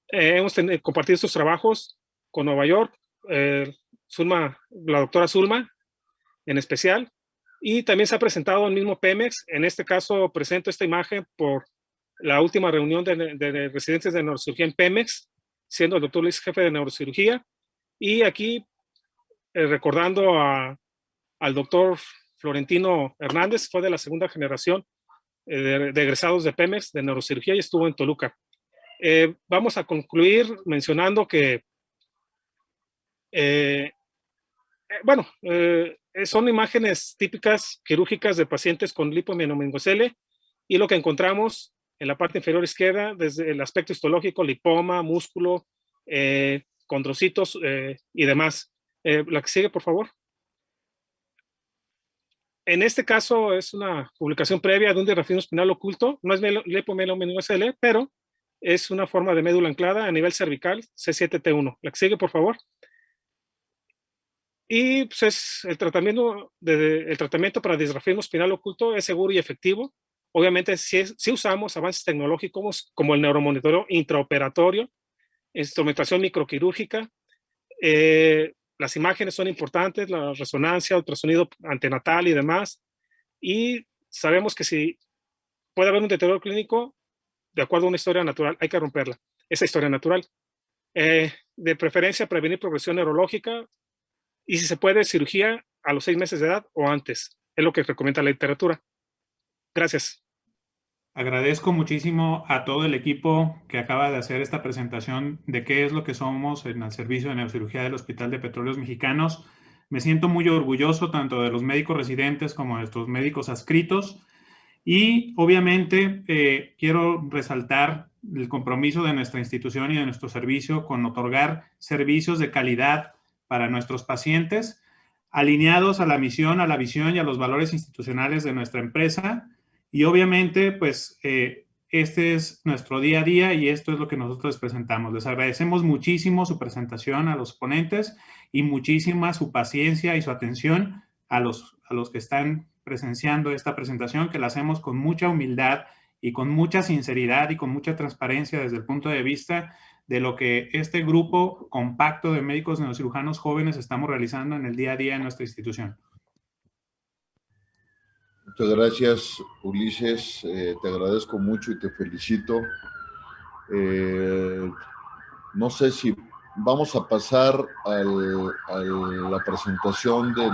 Hemos compartido estos trabajos con Nueva York, la doctora Zulma en especial, y también se ha presentado el mismo Pemex. En este caso presento esta imagen por la última reunión de residentes de neurocirugía en Pemex, siendo el doctor Luis jefe de neurocirugía, y aquí recordando al doctor Florentino Hernández, fue de la segunda generación de egresados de Pemex de neurocirugía, y estuvo en Toluca. Vamos a concluir mencionando que son imágenes típicas quirúrgicas de pacientes con lipomielo-meningocele, y lo que encontramos en la parte inferior izquierda, desde el aspecto histológico, lipoma, músculo, condrocitos y demás. La que sigue, por favor. En este caso es una publicación previa de un dirrafismo espinal oculto. No es lipomielo-meningocele, pero es una forma de médula anclada a nivel cervical, C7T1. La que sigue, por favor. Y pues es el tratamiento para disrafismo espinal oculto es seguro y efectivo. Obviamente, si usamos avances tecnológicos como el neuromonitoreo intraoperatorio, instrumentación microquirúrgica, las imágenes son importantes, la resonancia, ultrasonido antenatal y demás, y sabemos que si puede haber un deterioro clínico, de acuerdo a una historia natural, hay que romperla, esa historia natural. De preferencia, prevenir progresión neurológica, y si se puede, cirugía a los 6 meses de edad o antes. Es lo que recomienda la literatura. Gracias. Agradezco muchísimo a todo el equipo que acaba de hacer esta presentación de qué es lo que somos en el servicio de neurocirugía del Hospital de Petróleos Mexicanos. Me siento muy orgulloso tanto de los médicos residentes como de estos médicos adscritos. Y obviamente quiero resaltar el compromiso de nuestra institución y de nuestro servicio con otorgar servicios de calidad para nuestros pacientes, alineados a la misión, a la visión y a los valores institucionales de nuestra empresa. Y obviamente, pues, este es nuestro día a día y esto es lo que nosotros les presentamos. Les agradecemos muchísimo su presentación a los ponentes y muchísima su paciencia y su atención a los que están presenciando esta presentación, que la hacemos con mucha humildad y con mucha sinceridad y con mucha transparencia desde el punto de vista de lo que este grupo compacto de médicos neurocirujanos jóvenes estamos realizando en el día a día en nuestra institución. Muchas gracias, Ulises. Te agradezco mucho y te felicito. No sé si vamos a pasar a la presentación del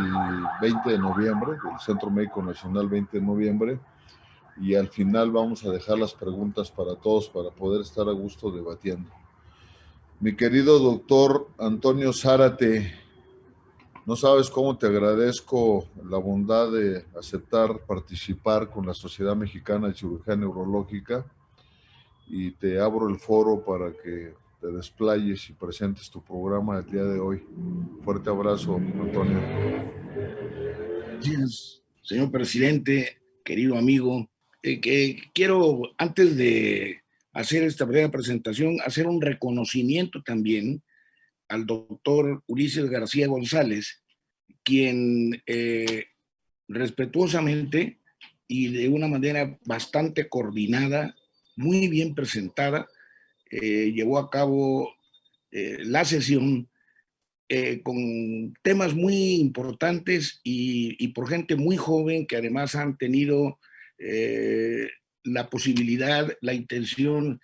20 de noviembre, del Centro Médico Nacional 20 de noviembre, y al final vamos a dejar las preguntas para todos para poder estar a gusto debatiendo. Mi querido doctor Antonio Zárate, no sabes cómo te agradezco la bondad de aceptar participar con la Sociedad Mexicana de Cirugía Neurológica, y te abro el foro para que te desplayes y presentes tu programa el día de hoy. Fuerte abrazo, Antonio. Gracias, señor presidente, querido amigo. Que quiero, antes de hacer esta breve presentación, hacer un reconocimiento también al doctor Ulises García González, quien respetuosamente y de una manera bastante coordinada, muy bien presentada, llevó a cabo la sesión con temas muy importantes y por gente muy joven que además han tenido la posibilidad, la intención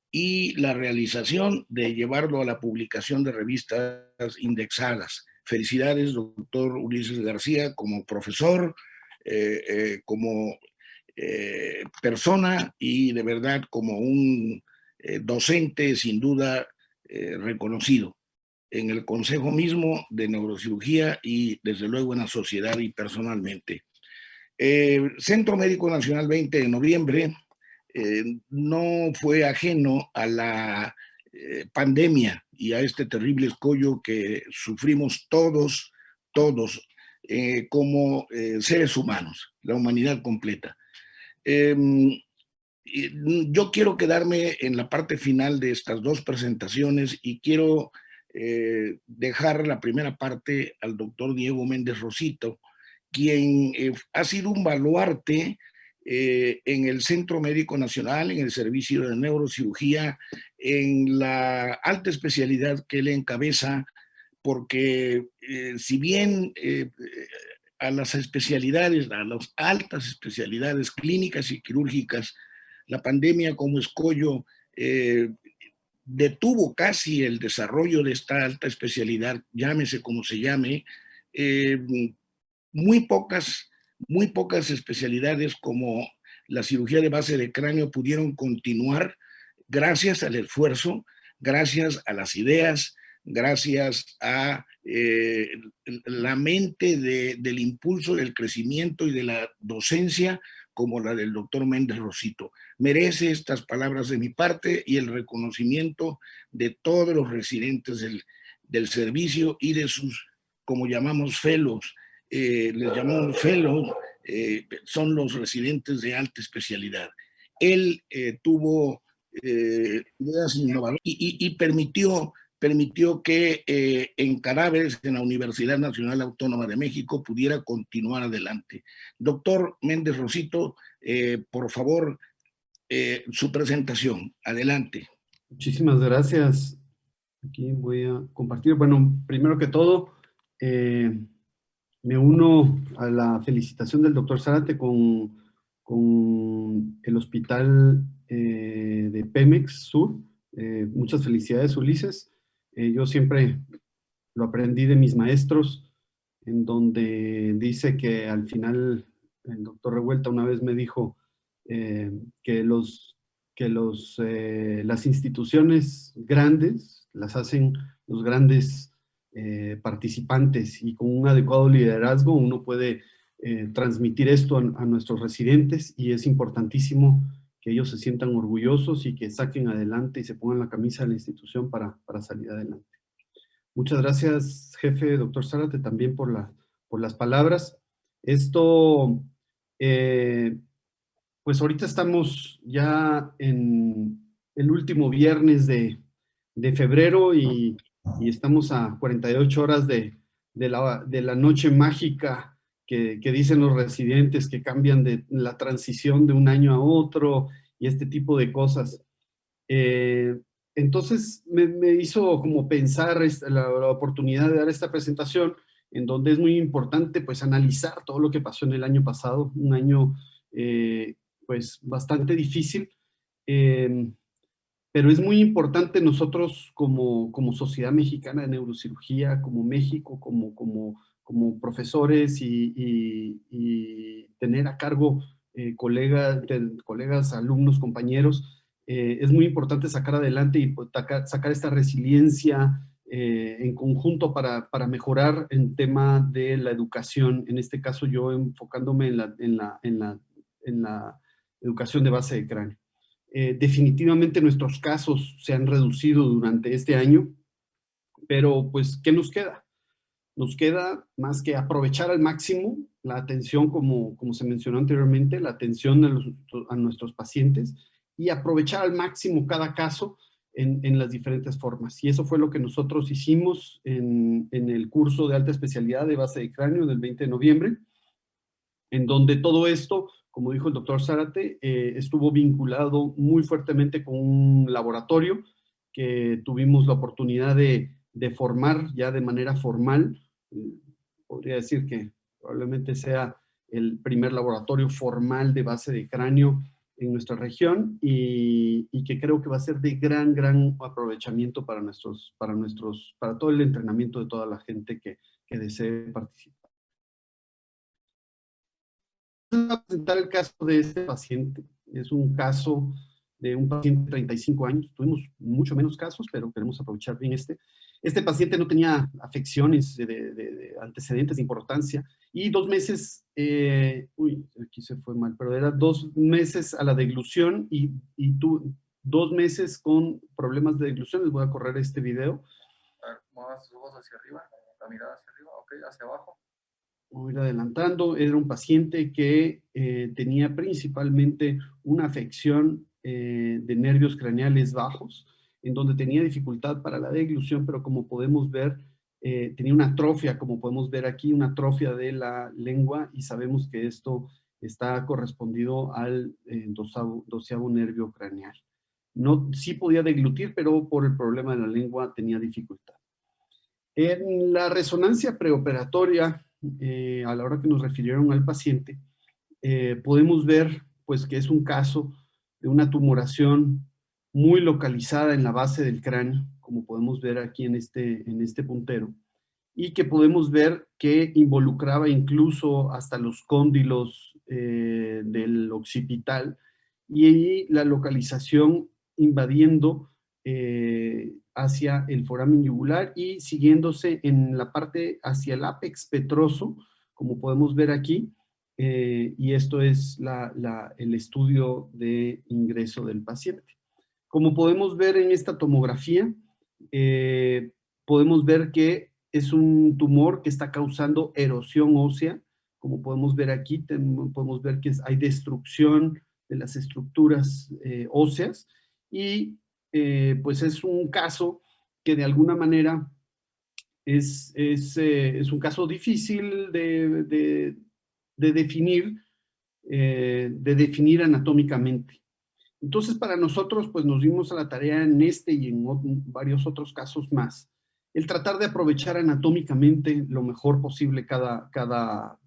y la realización de llevarlo a la publicación de revistas indexadas. Felicidades, doctor Ulises García, como profesor, como persona y de verdad como un docente sin duda reconocido en el Consejo mismo de Neurocirugía y desde luego en la sociedad y personalmente. Centro Médico Nacional 20 de noviembre no fue ajeno a la pandemia y a este terrible escollo que sufrimos todos como seres humanos, la humanidad completa. Yo quiero quedarme en la parte final de estas dos presentaciones y quiero dejar la primera parte al doctor Diego Méndez Rosito, quien ha sido un baluarte en el Centro Médico Nacional, en el servicio de neurocirugía, en la alta especialidad que él encabeza, porque si bien a las especialidades, a las altas especialidades clínicas y quirúrgicas, la pandemia como escollo detuvo casi el desarrollo de esta alta especialidad, llámese como se llame, muy pocas especialidades como la cirugía de base de cráneo pudieron continuar gracias al esfuerzo, gracias a las ideas, gracias a la mente del impulso del crecimiento y de la docencia como la del doctor Méndez Rosito. Merece estas palabras de mi parte y el reconocimiento de todos los residentes del servicio y de sus, como llamamos, fellows. Les llamamos fellows, son los residentes de alta especialidad. Él tuvo ideas innovadoras y permitió que en Cadáveres, en la Universidad Nacional Autónoma de México, pudiera continuar adelante. Doctor Méndez Rosito, por favor, su presentación. Adelante. Muchísimas gracias. Aquí voy a compartir. Bueno, primero que todo, me uno a la felicitación del doctor Zárate con el hospital de Pemex Sur. Muchas felicidades, Ulises. Yo siempre lo aprendí de mis maestros, en donde dice que al final, el doctor Revuelta una vez me dijo que las instituciones grandes las hacen los grandes participantes, y con un adecuado liderazgo uno puede transmitir esto a nuestros residentes, y es importantísimo que ellos se sientan orgullosos y que saquen adelante y se pongan la camisa de la institución para salir adelante. Muchas gracias, jefe, doctor Zárate, también por las palabras. Esto, pues ahorita estamos ya en el último viernes de febrero y estamos a 48 horas de la noche mágica que dicen los residentes, que cambian de la transición de un año a otro y este tipo de cosas. Entonces me hizo como pensar la oportunidad de dar esta presentación, en donde es muy importante pues analizar todo lo que pasó en el año pasado, un año pues bastante difícil, pero es muy importante nosotros como Sociedad Mexicana de Neurocirugía, como México, como profesores y tener a cargo colegas, alumnos, compañeros. Es muy importante sacar adelante y sacar esta resiliencia en conjunto para mejorar en tema de la educación. En este caso yo enfocándome en la educación de base de cráneo. Definitivamente nuestros casos se han reducido durante este año, pero pues, ¿qué nos queda? Nos queda más que aprovechar al máximo la atención, como se mencionó anteriormente, la atención a nuestros pacientes, y aprovechar al máximo cada caso en las diferentes formas. Y eso fue lo que nosotros hicimos en el curso de alta especialidad de base de cráneo del 20 de noviembre, en donde todo esto, como dijo el doctor Zárate, estuvo vinculado muy fuertemente con un laboratorio que tuvimos la oportunidad de formar ya de manera formal. Podría decir que probablemente sea el primer laboratorio formal de base de cráneo en nuestra región, y que creo que va a ser de gran aprovechamiento para todo el entrenamiento de toda la gente que desee participar. Voy a presentar el caso de este paciente. Es un caso de un paciente de 35 años. Tuvimos mucho menos casos, pero queremos aprovechar bien este. Este paciente no tenía afecciones de antecedentes de importancia, y 2 meses, aquí se fue mal, pero era 2 meses a la deglución y 2 meses con problemas de deglución. Les voy a correr este video. A ver, mueva sus ojos hacia arriba, la mirada hacia arriba, ok, hacia abajo. Voy a ir adelantando. Era un paciente que tenía principalmente una afección de nervios craneales bajos, en donde tenía dificultad para la deglución, pero como podemos ver, tenía una atrofia, como podemos ver aquí, una atrofia de la lengua, y sabemos que esto está correspondido al 12º nervio craneal. Sí podía deglutir, pero por el problema de la lengua tenía dificultad. En la resonancia preoperatoria, a la hora que nos refirieron al paciente, podemos ver pues, que es un caso de una tumoración muy localizada en la base del cráneo, como podemos ver aquí en este puntero, y que podemos ver que involucraba incluso hasta los cóndilos del occipital, y la localización invadiendo hacia el foramen yugular y siguiéndose en la parte hacia el ápex petroso, como podemos ver aquí, y esto es el estudio de ingreso del paciente. Como podemos ver en esta tomografía, podemos ver que es un tumor que está causando erosión ósea. Como podemos ver aquí, podemos ver que hay destrucción de las estructuras óseas, y pues es un caso que de alguna manera es un caso difícil de definir anatómicamente. Entonces, para nosotros, pues nos dimos a la tarea en este y en varios otros casos más, el tratar de aprovechar anatómicamente lo mejor posible cada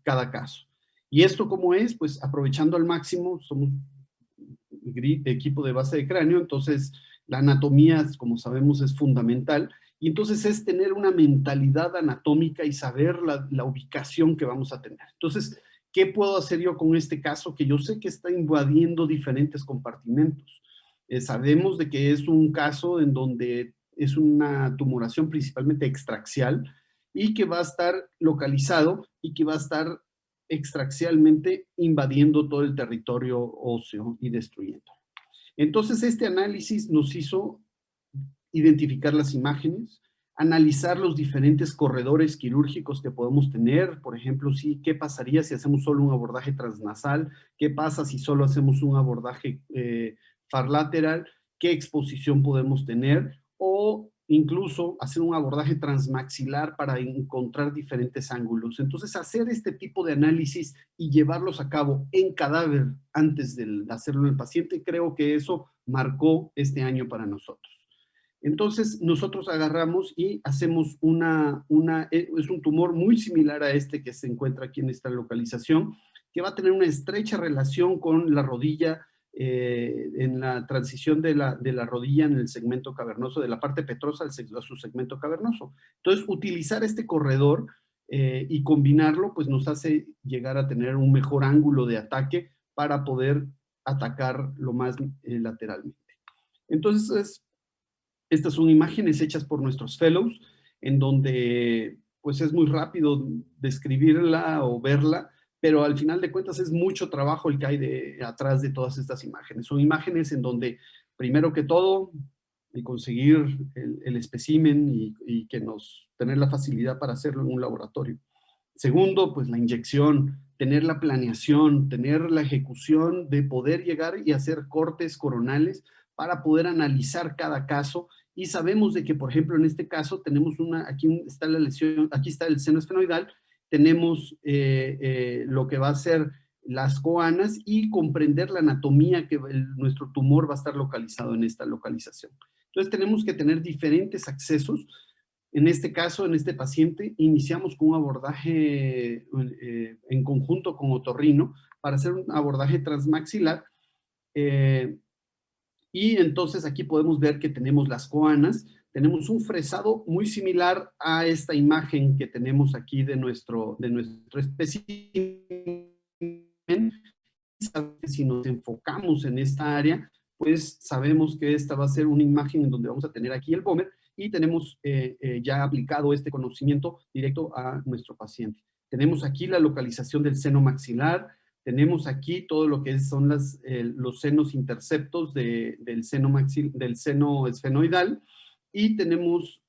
caso. Y esto, ¿cómo es? Pues aprovechando al máximo. Somos equipo de base de cráneo, entonces la anatomía, como sabemos, es fundamental, y entonces es tener una mentalidad anatómica y saber la ubicación que vamos a tener. Entonces, ¿qué puedo hacer yo con este caso que yo sé que está invadiendo diferentes compartimentos? Sabemos de que es un caso en donde es una tumoración principalmente extraxial, y que va a estar localizado y que va a estar extraxialmente invadiendo todo el territorio óseo y destruyendo. Entonces, este análisis nos hizo identificar las imágenes, analizar los diferentes corredores quirúrgicos que podemos tener. Por ejemplo, ¿qué pasaría si hacemos solo un abordaje transnasal? ¿Qué pasa si solo hacemos un abordaje farlateral? ¿Qué exposición podemos tener? O incluso hacer un abordaje transmaxilar para encontrar diferentes ángulos. Entonces, hacer este tipo de análisis y llevarlos a cabo en cadáver antes de hacerlo en el paciente, creo que eso marcó este año para nosotros. Entonces, nosotros agarramos y hacemos es un tumor muy similar a este que se encuentra aquí en esta localización, que va a tener una estrecha relación con la rodilla, en la transición de la rodilla en el segmento cavernoso, de la parte petrosa a su segmento cavernoso. Entonces, utilizar este corredor y combinarlo, pues nos hace llegar a tener un mejor ángulo de ataque para poder atacar lo más lateralmente. Entonces, estas son imágenes hechas por nuestros fellows, en donde pues es muy rápido describirla o verla, pero al final de cuentas es mucho trabajo el que hay atrás de todas estas imágenes. Son imágenes en donde, primero que todo, conseguir el espécimen y que tener la facilidad para hacerlo en un laboratorio. Segundo, pues la inyección, tener la planeación, tener la ejecución de poder llegar y hacer cortes coronales para poder analizar cada caso. Y sabemos de que, por ejemplo, en este caso tenemos aquí está la lesión, aquí está el seno esfenoidal, tenemos lo que va a ser las coanas y comprender la anatomía que nuestro tumor va a estar localizado en esta localización. Entonces tenemos que tener diferentes accesos. En este caso, en este paciente, iniciamos con un abordaje en conjunto con otorrino para hacer un abordaje transmaxilar. Y entonces aquí podemos ver que tenemos las coanas, tenemos un fresado muy similar a esta imagen que tenemos aquí de nuestro espécimen. Si nos enfocamos en esta área, pues sabemos que esta va a ser una imagen en donde vamos a tener aquí el vómer y tenemos ya aplicado este conocimiento directo a nuestro paciente. Tenemos aquí la localización del seno maxilar, tenemos aquí todo lo que son los senos interceptos del seno esfenoidal y tenemos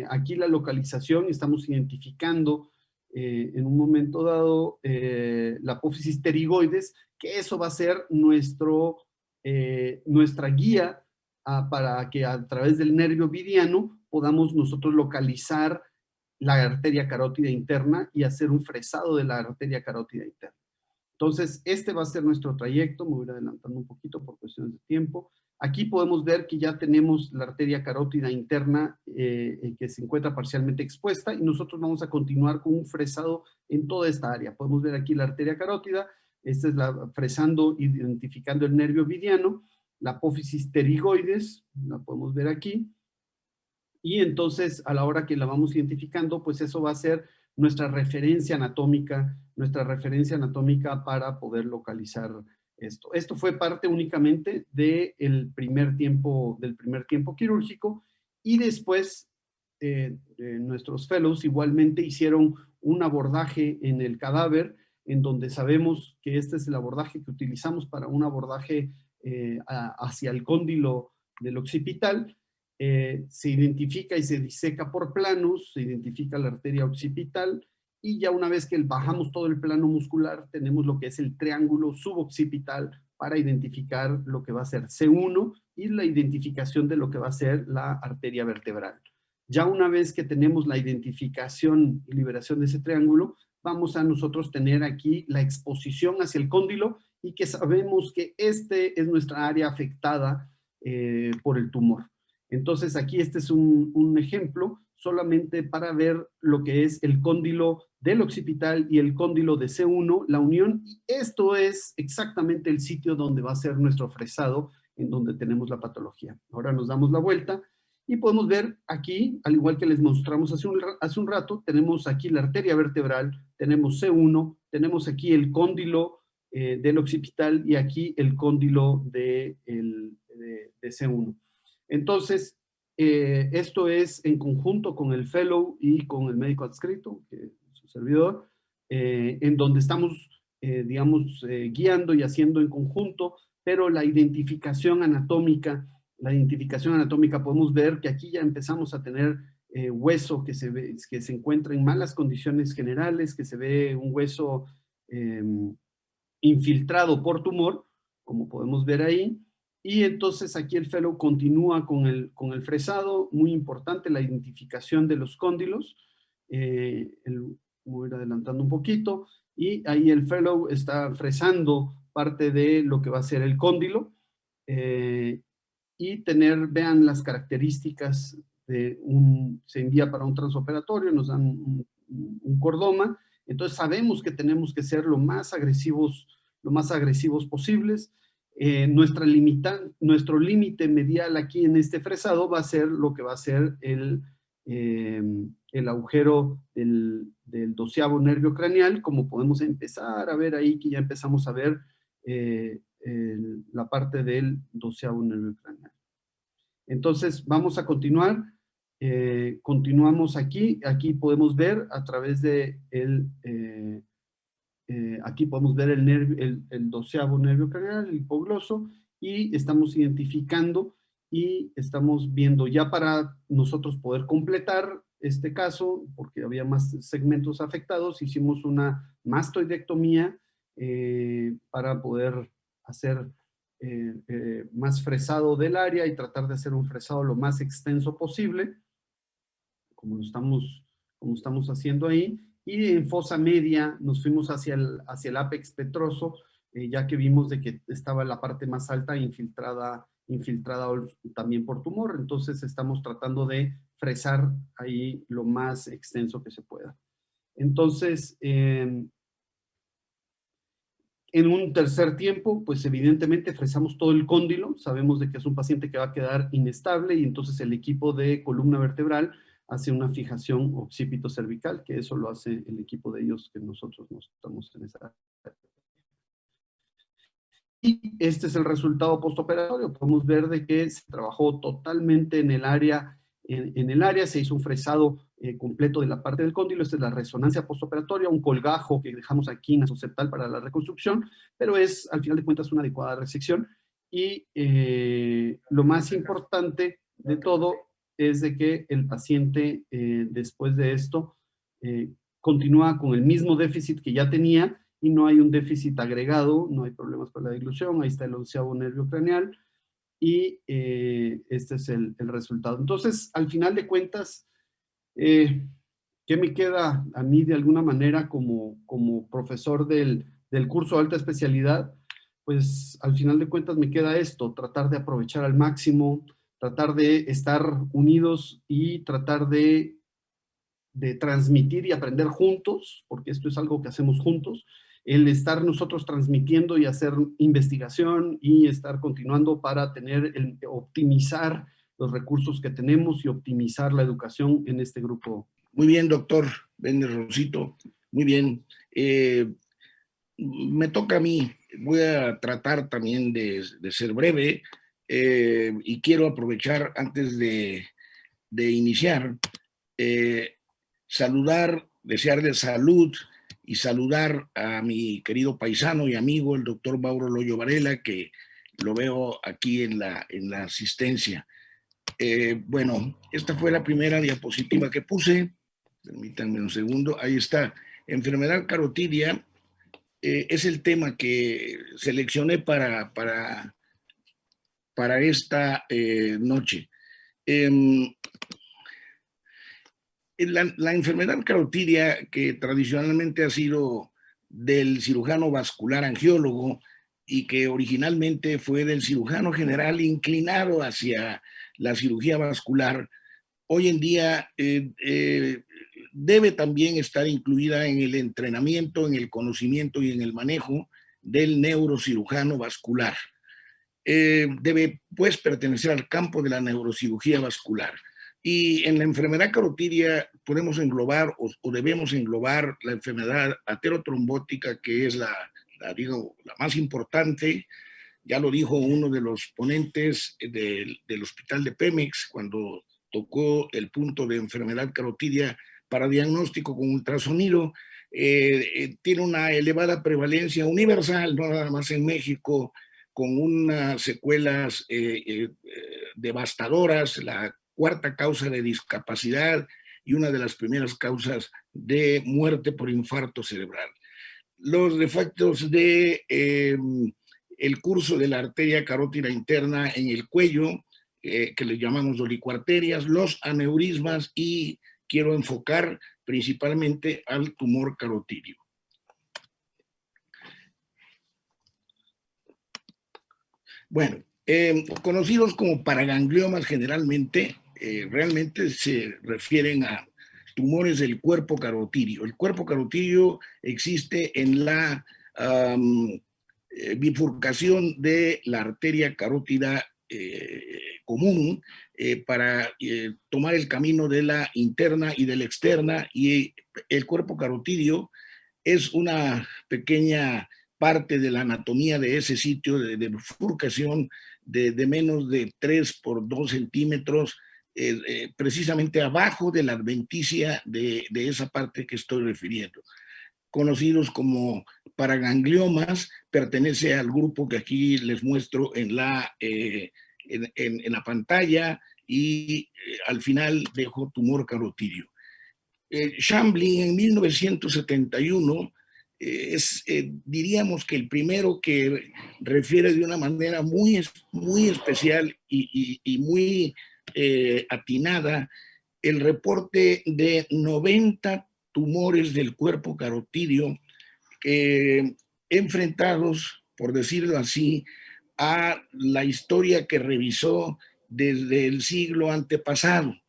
aquí la localización y estamos identificando en un momento dado la apófisis pterigoides, que eso va a ser nuestra guía para que a través del nervio vidiano podamos nosotros localizar la arteria carótida interna y hacer un fresado de la arteria carótida interna. Entonces, este va a ser nuestro trayecto. Me voy a ir adelantando un poquito por cuestiones de tiempo. Aquí podemos ver que ya tenemos la arteria carótida interna que se encuentra parcialmente expuesta y nosotros vamos a continuar con un fresado en toda esta área. Podemos ver aquí la arteria carótida, esta es fresando, identificando el nervio vidiano, la apófisis pterigoides, la podemos ver aquí, y entonces a la hora que la vamos identificando, pues eso va a ser nuestra referencia anatómica para poder localizar esto. Esto fue parte únicamente del primer tiempo quirúrgico y después nuestros fellows igualmente hicieron un abordaje en el cadáver en donde sabemos que este es el abordaje que utilizamos para un abordaje hacia el cóndilo del occipital. Se identifica y se diseca por planos, se identifica la arteria occipital y ya una vez que bajamos todo el plano muscular tenemos lo que es el triángulo suboccipital para identificar lo que va a ser C1 y la identificación de lo que va a ser la arteria vertebral. Ya una vez que tenemos la identificación y liberación de ese triángulo, vamos a nosotros tener aquí la exposición hacia el cóndilo y que sabemos que este es nuestra área afectada por el tumor. Entonces aquí este es un ejemplo solamente para ver lo que es el cóndilo del occipital y el cóndilo de C1, la unión. Y esto es exactamente el sitio donde va a ser nuestro fresado, en donde tenemos la patología. Ahora nos damos la vuelta y podemos ver aquí, al igual que les mostramos hace un rato, tenemos aquí la arteria vertebral, tenemos C1, tenemos aquí el cóndilo del occipital y aquí el cóndilo de C1. Entonces, esto es en conjunto con el fellow y con el médico adscrito, que es su servidor, en donde estamos, digamos, guiando y haciendo en conjunto, pero la identificación anatómica podemos ver que aquí ya empezamos a tener hueso que se encuentra en malas condiciones generales, que se ve un hueso infiltrado por tumor, como podemos ver ahí, y entonces aquí el fellow continúa con el fresado, muy importante la identificación de los cóndilos, voy a ir adelantando un poquito, y ahí el fellow está fresando parte de lo que va a ser el cóndilo, y vean las características se envía para un transoperatorio, nos dan un cordoma, entonces sabemos que tenemos que ser lo más agresivos posibles. Nuestro límite medial aquí en este fresado va a ser lo que va a ser el agujero del 12º nervio craneal, como podemos empezar a ver ahí, que ya empezamos a ver la parte del 12º nervio craneal. Entonces, vamos a continuar. Continuamos aquí. Aquí podemos ver a través de aquí podemos ver el 12º nervio craneal, el hipogloso, y estamos identificando y estamos viendo ya para nosotros poder completar este caso, porque había más segmentos afectados, hicimos una mastoidectomía para poder hacer más fresado del área y tratar de hacer un fresado lo más extenso posible, como lo estamos haciendo ahí. Y en fosa media nos fuimos hacia el ápex petroso, ya que vimos de que estaba la parte más alta infiltrada también por tumor. Entonces estamos tratando de fresar ahí lo más extenso que se pueda. Entonces, en un tercer tiempo, pues evidentemente fresamos todo el cóndilo. Sabemos de que es un paciente que va a quedar inestable y entonces el equipo de columna vertebral hace una fijación occipito-cervical, que eso lo hace el equipo de ellos, que nosotros no estamos en esa área. Y este es el resultado postoperatorio. Podemos ver de que se trabajó totalmente en el área, se hizo un fresado completo de la parte del cóndilo. Esta es la resonancia postoperatoria, un colgajo que dejamos aquí nasoseptal para la reconstrucción, pero es, al final de cuentas, una adecuada resección. Y lo más importante de todo es de que el paciente, después de esto, continúa con el mismo déficit que ya tenía, y no hay un déficit agregado, no hay problemas con la dilución. Ahí está el 11º nervio craneal, y este es el resultado. Entonces, al final de cuentas, ¿qué me queda a mí de alguna manera como profesor del curso de alta especialidad? Pues al final de cuentas me queda esto: tratar de aprovechar al máximo, tratar de estar unidos y tratar de transmitir y aprender juntos, porque esto es algo que hacemos juntos. El estar nosotros transmitiendo y hacer investigación y estar continuando para optimizar los recursos que tenemos y optimizar la educación en este grupo. Muy bien, doctor Bender Rosito. Muy bien. Me toca a mí. Voy a tratar también de ser breve, y quiero aprovechar antes de iniciar, desearle salud y saludar a mi querido paisano y amigo, el doctor Mauro Loyo Varela, que lo veo aquí en la asistencia. Bueno, esta fue la primera diapositiva que puse. Permítanme un segundo. Ahí está. Enfermedad carotidia es el tema que seleccioné para esta noche. La enfermedad carotidia, que tradicionalmente ha sido del cirujano vascular angiólogo y que originalmente fue del cirujano general inclinado hacia la cirugía vascular, hoy en día debe también estar incluida en el entrenamiento, en el conocimiento y en el manejo del neurocirujano vascular. Debe, pues, pertenecer al campo de la neurocirugía vascular. Y en la enfermedad carotidia podemos englobar o debemos englobar la enfermedad aterotrombótica, que es la más importante. Ya lo dijo uno de los ponentes del hospital de Pemex cuando tocó el punto de enfermedad carotidia para diagnóstico con ultrasonido, tiene una elevada prevalencia universal, no nada más en México, con unas secuelas devastadoras, la cuarta causa de discapacidad y una de las primeras causas de muerte por infarto cerebral. Los defectos de el curso de la arteria carótida interna en el cuello, que le llamamos dolicoarterias, los aneurismas, y quiero enfocar principalmente al tumor carotídeo. Bueno, conocidos como paragangliomas generalmente, realmente se refieren a tumores del cuerpo carotídeo. El cuerpo carotídeo existe en la bifurcación de la arteria carótida común para tomar el camino de la interna y de la externa, y el cuerpo carotídeo es una pequeña parte de la anatomía de ese sitio de bifurcación de menos de 3 por 2 centímetros, precisamente abajo de la adventicia de esa parte que estoy refiriendo. Conocidos como paragangliomas, pertenece al grupo que aquí les muestro en la pantalla, y al final dejo tumor carotídeo. Shamblin en 1971 diríamos que el primero que refiere de una manera muy especial y muy atinada el reporte de 90 tumores del cuerpo carotídeo enfrentados, por decirlo así, a la historia que revisó desde el siglo antepasado,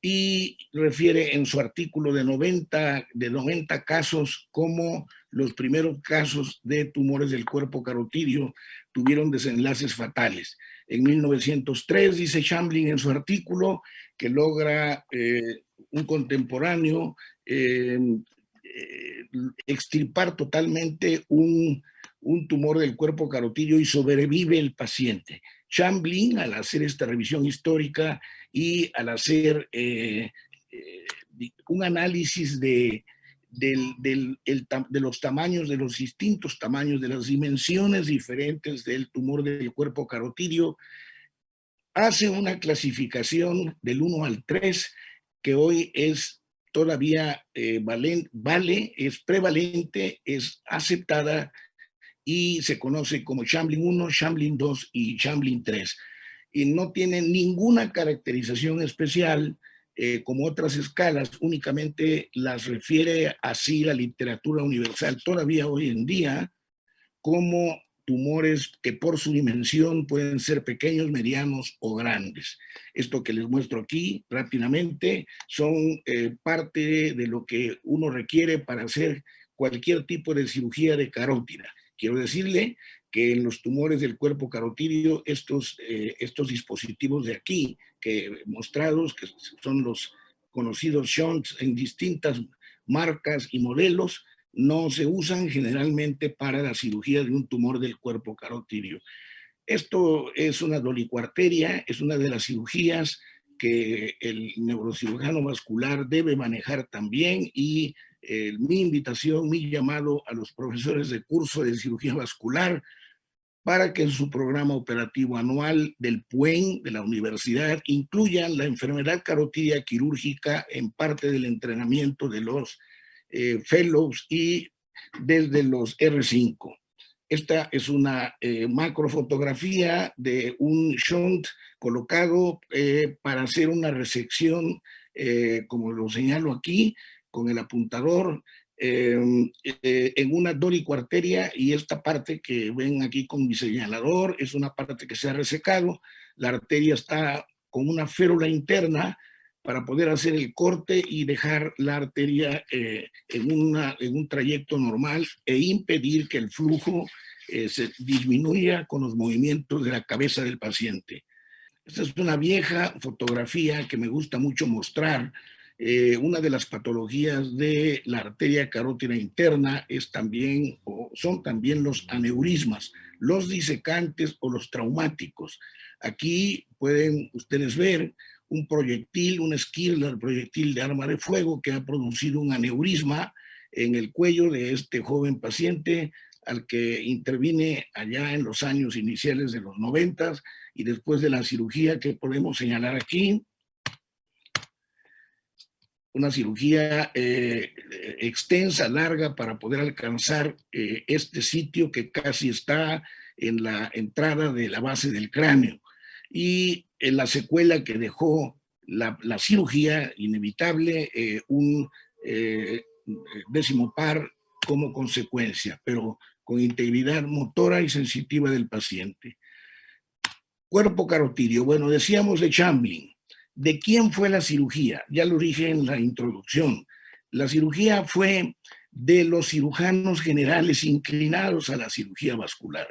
y refiere en su artículo de 90 casos como los primeros casos de tumores del cuerpo carotídeo tuvieron desenlaces fatales. En 1903 dice Shamblin en su artículo que logra un contemporáneo extirpar totalmente un tumor del cuerpo carotídeo y sobrevive el paciente. Shamblin, al hacer esta revisión histórica y al hacer un análisis de los tamaños, de los distintos tamaños, de las dimensiones diferentes del tumor del cuerpo carotídeo, hace una clasificación del 1 al 3 que hoy es todavía es prevalente, es aceptada y se conoce como Shamblin 1, Shamblin 2 y Shamblin 3. Y no tiene ninguna caracterización especial como otras escalas, únicamente las refiere así la literatura universal todavía hoy en día como tumores que por su dimensión pueden ser pequeños, medianos o grandes. Esto que les muestro aquí rápidamente son parte de lo que uno requiere para hacer cualquier tipo de cirugía de carótida. Quiero decirle que en los tumores del cuerpo carotídeo, estos dispositivos de aquí, mostrados, que son los conocidos shunts en distintas marcas y modelos, no se usan generalmente para la cirugía de un tumor del cuerpo carotídeo. Esto es una dolicoarteria, es una de las cirugías que el neurocirujano vascular debe manejar también, y mi invitación, mi llamado a los profesores de curso de cirugía vascular para que en su programa operativo anual del PUEN de la universidad incluyan la enfermedad carotídea quirúrgica en parte del entrenamiento de los fellows y desde los R5. Esta es una macrofotografía de un shunt colocado para hacer una resección, como lo señalo aquí, con el apuntador, en una dolicoarteria, y esta parte que ven aquí con mi señalador es una parte que se ha resecado. La arteria está con una férula interna para poder hacer el corte y dejar la arteria en un trayecto normal e impedir que el flujo se disminuya con los movimientos de la cabeza del paciente. Esta es una vieja fotografía que me gusta mucho mostrar. Una de las patologías de la arteria carótida interna son también los aneurismas, los disecantes o los traumáticos. Aquí pueden ustedes ver un proyectil, un Skirler proyectil de arma de fuego que ha producido un aneurisma en el cuello de este joven paciente al que intervine allá en los años iniciales de los 90 y después de la cirugía que podemos señalar aquí. Una cirugía extensa, larga, para poder alcanzar este sitio que casi está en la entrada de la base del cráneo. Y en la secuela que dejó la cirugía, inevitable, un décimo par como consecuencia, pero con integridad motora y sensitiva del paciente. Cuerpo carotidio. Bueno, decíamos de Chamblin. ¿De quién fue la cirugía? Ya lo dije en la introducción. La cirugía fue de los cirujanos generales inclinados a la cirugía vascular.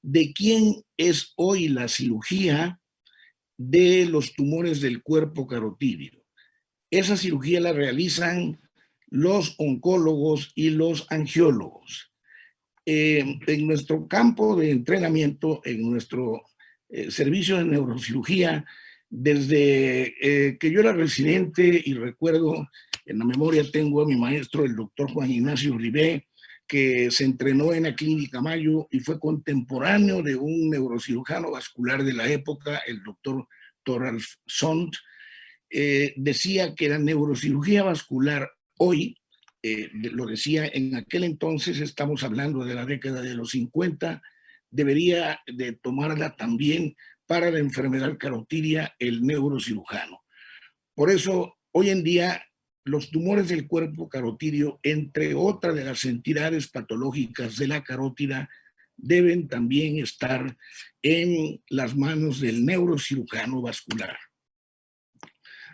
¿De quién es hoy la cirugía? De los tumores del cuerpo carotidio. Esa cirugía la realizan los oncólogos y los angiólogos. En nuestro campo de entrenamiento, en nuestro servicio de neurocirugía, desde que yo era residente, y recuerdo, en la memoria tengo a mi maestro, el doctor Juan Ignacio Ribé, que se entrenó en la Clínica Mayo y fue contemporáneo de un neurocirujano vascular de la época, el doctor Thoralf Sond, decía que la neurocirugía vascular hoy, lo decía en aquel entonces, estamos hablando de la década de los 50, debería de tomarla también para la enfermedad carotidia el neurocirujano. Por eso, hoy en día, los tumores del cuerpo carotidio, entre otras de las entidades patológicas de la carótida, deben también estar en las manos del neurocirujano vascular.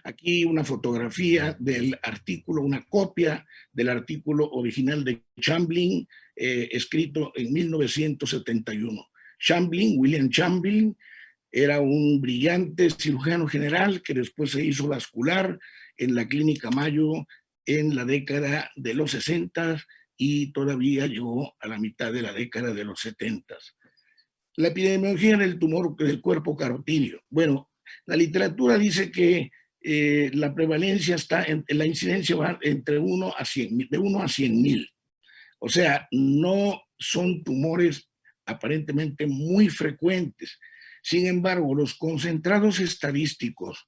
Aquí una fotografía del artículo, una copia del artículo original de Chamblin, escrito en 1971. Chamblin, William Chamblin, era un brillante cirujano general que después se hizo vascular en la Clínica Mayo en la década de los 60 y todavía llegó a la mitad de la década de los 70. La epidemiología del tumor del cuerpo carotidio. Bueno, la literatura dice que la prevalencia está, la incidencia va entre 1 a 100, de 1 a 100,000. O sea, no son tumores aparentemente muy frecuentes. Sin embargo, los concentrados estadísticos,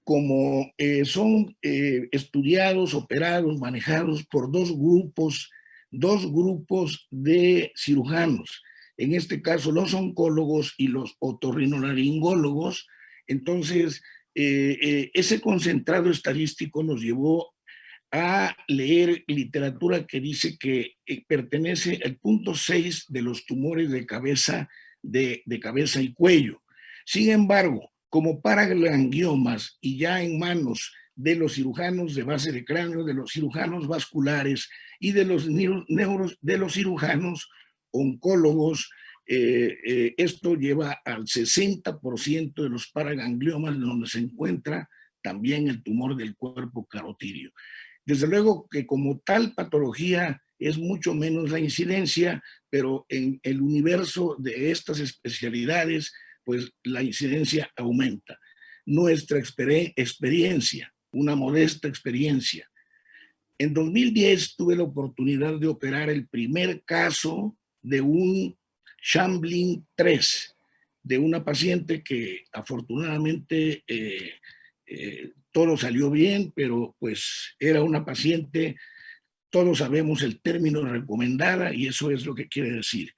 como son estudiados, operados, manejados por dos grupos de cirujanos, en este caso los oncólogos y los otorrinolaringólogos, entonces ese concentrado estadístico nos llevó a leer literatura que dice que pertenece al punto 6 de los tumores de cabeza, de cabeza y cuello. Sin embargo, como paragangliomas y ya en manos de los cirujanos de base de cráneo, de los cirujanos vasculares y de los cirujanos oncólogos, esto lleva al 60% de los paragangliomas donde se encuentra también el tumor del cuerpo carotidio. Desde luego que como tal patología es mucho menos la incidencia, pero en el universo de estas especialidades, pues la incidencia aumenta. Nuestra experiencia, una modesta experiencia. En 2010 tuve la oportunidad de operar el primer caso de un Chamblin 3, de una paciente que afortunadamente todo salió bien, pero pues era una paciente, todos sabemos el término recomendada y eso es lo que quiere decir,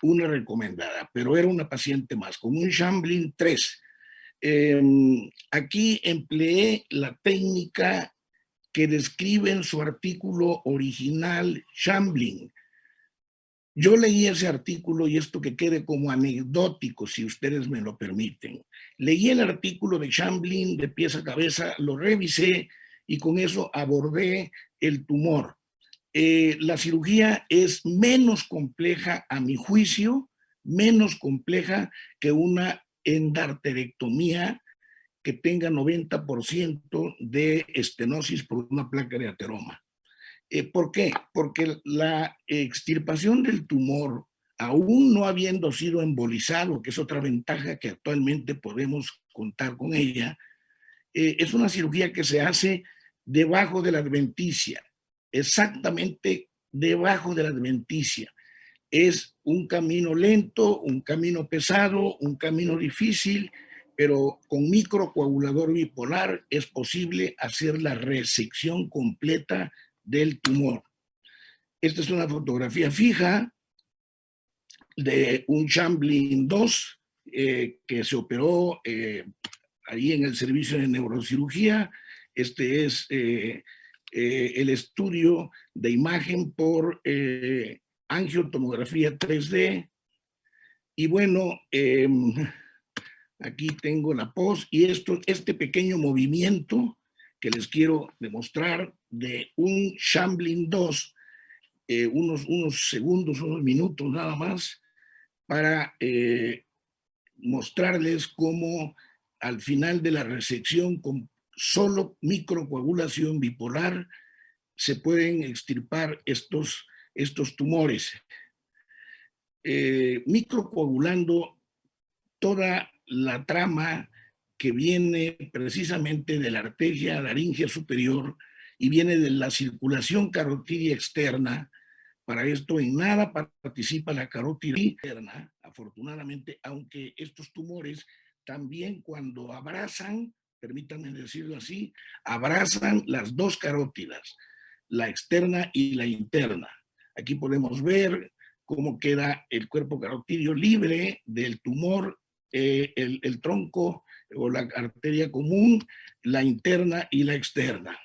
una recomendada, pero era una paciente más, con un Chamblin 3. Aquí empleé la técnica que describe en su artículo original Chamblin. Yo leí ese artículo y esto que quede como anecdótico, si ustedes me lo permiten. Leí el artículo de Chamblin de pies a cabeza, lo revisé y con eso abordé el tumor. La cirugía es menos compleja, a mi juicio, menos compleja que una endarterectomía que tenga 90% de estenosis por una placa de ateroma. ¿Por qué? Porque la extirpación del tumor, aún no habiendo sido embolizado, que es otra ventaja que actualmente podemos contar con ella, es una cirugía que se hace debajo de la adventicia. exactamente debajo de la adventicia. Es un camino lento, un camino pesado, un camino difícil, pero con microcoagulador bipolar es posible hacer la resección completa del tumor. Esta es una fotografía fija de un Chamblin 2 que se operó ahí en el servicio de neurocirugía. Este es el estudio de imagen por angiotomografía 3D. Y bueno, aquí tengo la post y este pequeño movimiento que les quiero demostrar de un Chamblin 2, unos segundos, unos minutos nada más, para mostrarles cómo al final de la resección con solo microcoagulación bipolar se pueden extirpar estos tumores. Microcoagulando toda la trama que viene precisamente de la arteria laríngea superior y viene de la circulación carotidia externa. Para esto en nada participa la carótida interna, afortunadamente, aunque estos tumores también cuando abrazan, permítanme decirlo así, abrazan las dos carótidas, la externa y la interna. Aquí podemos ver cómo queda el cuerpo carotidio libre del tumor, el tronco o la arteria común, la interna y la externa.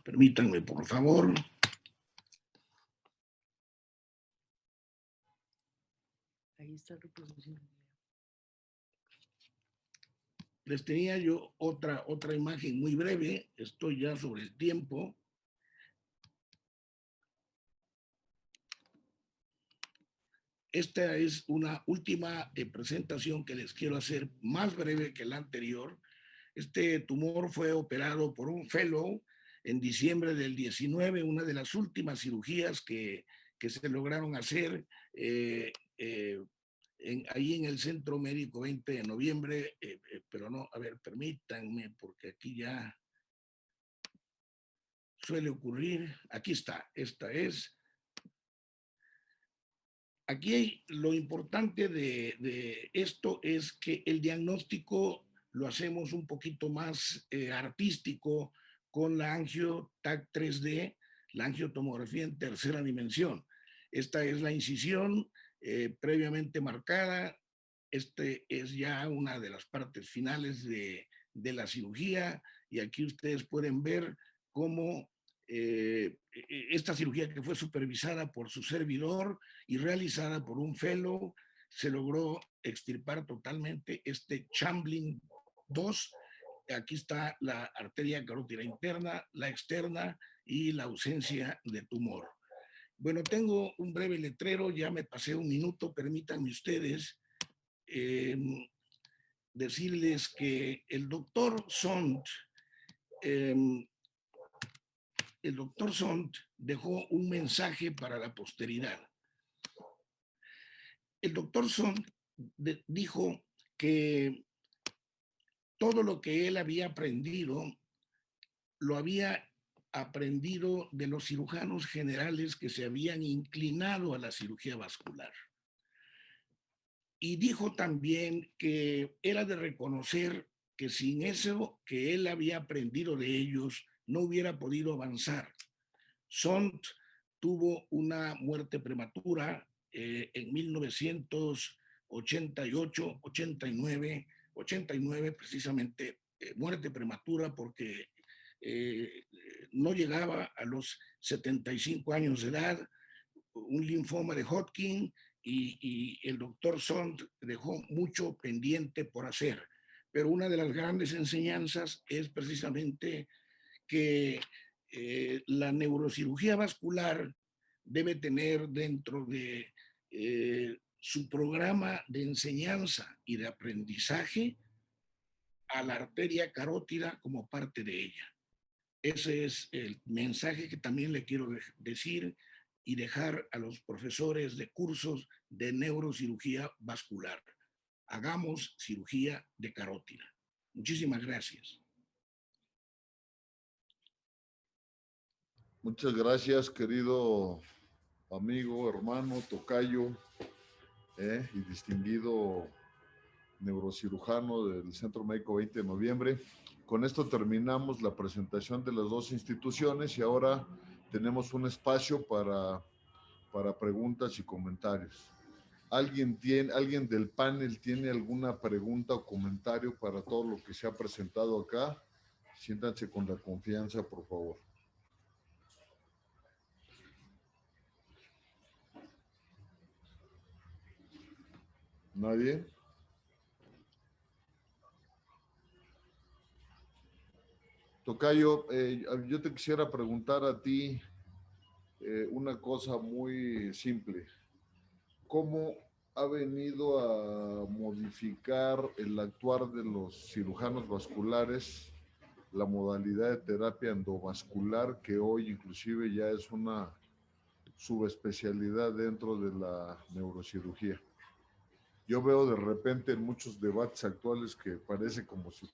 Permítanme, por favor. Ahí está reproduciendo. Les tenía yo otra imagen muy breve. Estoy ya sobre el tiempo. Esta es una última presentación que les quiero hacer, más breve que la anterior. Este tumor fue operado por un fellow en diciembre del 19, una de las últimas cirugías que se lograron hacer ahí en el Centro Médico 20 de noviembre, pero no, a ver, permítanme, porque aquí ya suele ocurrir. Aquí está, esta es. Aquí lo importante de esto es que el diagnóstico lo hacemos un poquito más artístico con la angio-TAC 3D, la angiotomografía en tercera dimensión. Esta es la incisión previamente marcada. Este es ya una de las partes finales de la cirugía y aquí ustedes pueden ver cómo esta cirugía que fue supervisada por su servidor y realizada por un fellow, se logró extirpar totalmente este Chamblin 2. Aquí está la arteria carótida interna, la externa y la ausencia de tumor. Bueno, tengo un breve letrero, ya me pasé un minuto, permítanme ustedes decirles que el doctor Sondt dejó un mensaje para la posteridad. El doctor Sondt dijo que todo lo que él había aprendido, lo había aprendido de los cirujanos generales que se habían inclinado a la cirugía vascular. Y dijo también que era de reconocer que sin eso que él había aprendido de ellos, no hubiera podido avanzar. Sondt tuvo una muerte prematura en 1988, 89 precisamente, muerte prematura porque no llegaba a los 75 años de edad, un linfoma de Hodgkin y el doctor Sondt dejó mucho pendiente por hacer. Pero una de las grandes enseñanzas es precisamente que la neurocirugía vascular debe tener dentro de su programa de enseñanza y de aprendizaje a la arteria carótida como parte de ella. Ese es el mensaje que también le quiero decir y dejar a los profesores de cursos de neurocirugía vascular. hagamos cirugía de carótida. Muchísimas gracias. Muchas gracias, querido amigo, hermano, tocayo y distinguido neurocirujano del Centro Médico 20 de Noviembre. Con esto terminamos la presentación de las dos instituciones y ahora tenemos un espacio para preguntas y comentarios. ¿Alguien del panel tiene alguna pregunta o comentario para todo lo que se ha presentado acá? Siéntanse con la confianza, por favor. ¿Nadie? Tocayo, yo te quisiera preguntar a ti una cosa muy simple. ¿Cómo ha venido a modificar el actuar de los cirujanos vasculares la modalidad de terapia endovascular, que hoy inclusive ya es una subespecialidad dentro de la neurocirugía? Yo veo de repente en muchos debates actuales que parece como si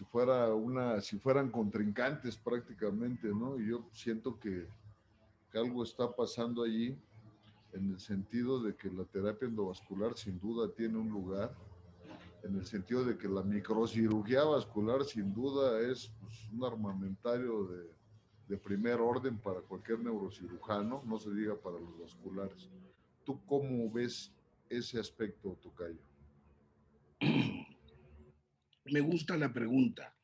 fueran contrincantes prácticamente, ¿no? Y yo siento que algo está pasando allí en el sentido de que la terapia endovascular sin duda tiene un lugar, en el sentido de que la microcirugía vascular sin duda es pues, un armamentario de primer orden para cualquier neurocirujano, no se diga para los vasculares. ¿Tú cómo ves ese aspecto, tocayo? Me gusta la pregunta.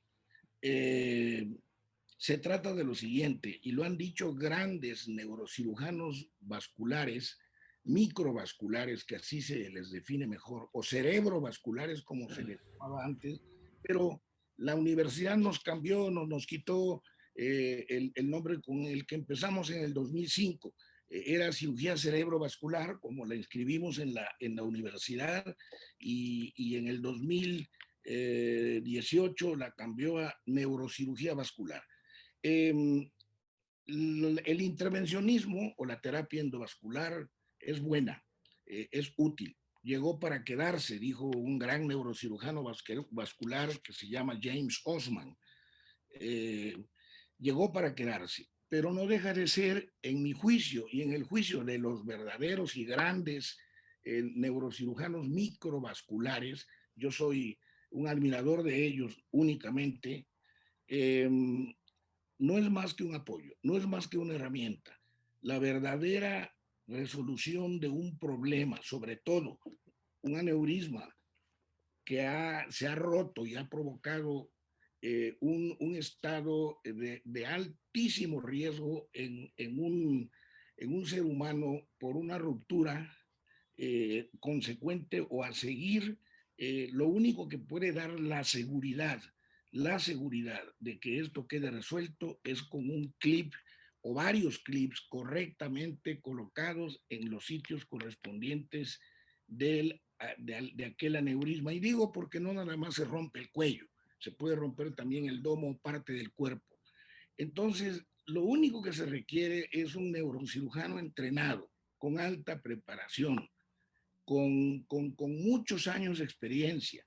Se trata de lo siguiente, y lo han dicho grandes neurocirujanos vasculares, microvasculares, que así se les define mejor, o cerebrovasculares, como se les llamaba antes, pero la universidad nos cambió, nos quitó el nombre con el que empezamos en el 2005. Era cirugía cerebrovascular, como la inscribimos en la universidad, y en el 2018 la cambió a neurocirugía vascular. El intervencionismo o la terapia endovascular es buena, es útil. Llegó para quedarse, dijo un gran neurocirujano vascular que se llama James Osman. Llegó para quedarse, pero no deja de ser, en mi juicio y en el juicio de los verdaderos y grandes neurocirujanos microvasculares, yo soy un admirador de ellos únicamente, no es más que un apoyo, no es más que una herramienta. La verdadera resolución de un problema, sobre todo un aneurisma que se ha roto y ha provocado un estado de altísimo riesgo en un ser humano por una ruptura consecuente o a seguir, lo único que puede dar la seguridad de que esto quede resuelto es con un clip o varios clips correctamente colocados en los sitios correspondientes de aquel aneurisma. Y digo porque no nada más se rompe el cuello, se puede romper también el domo o parte del cuerpo. Entonces, lo único que se requiere es un neurocirujano entrenado, con alta preparación, con muchos años de experiencia,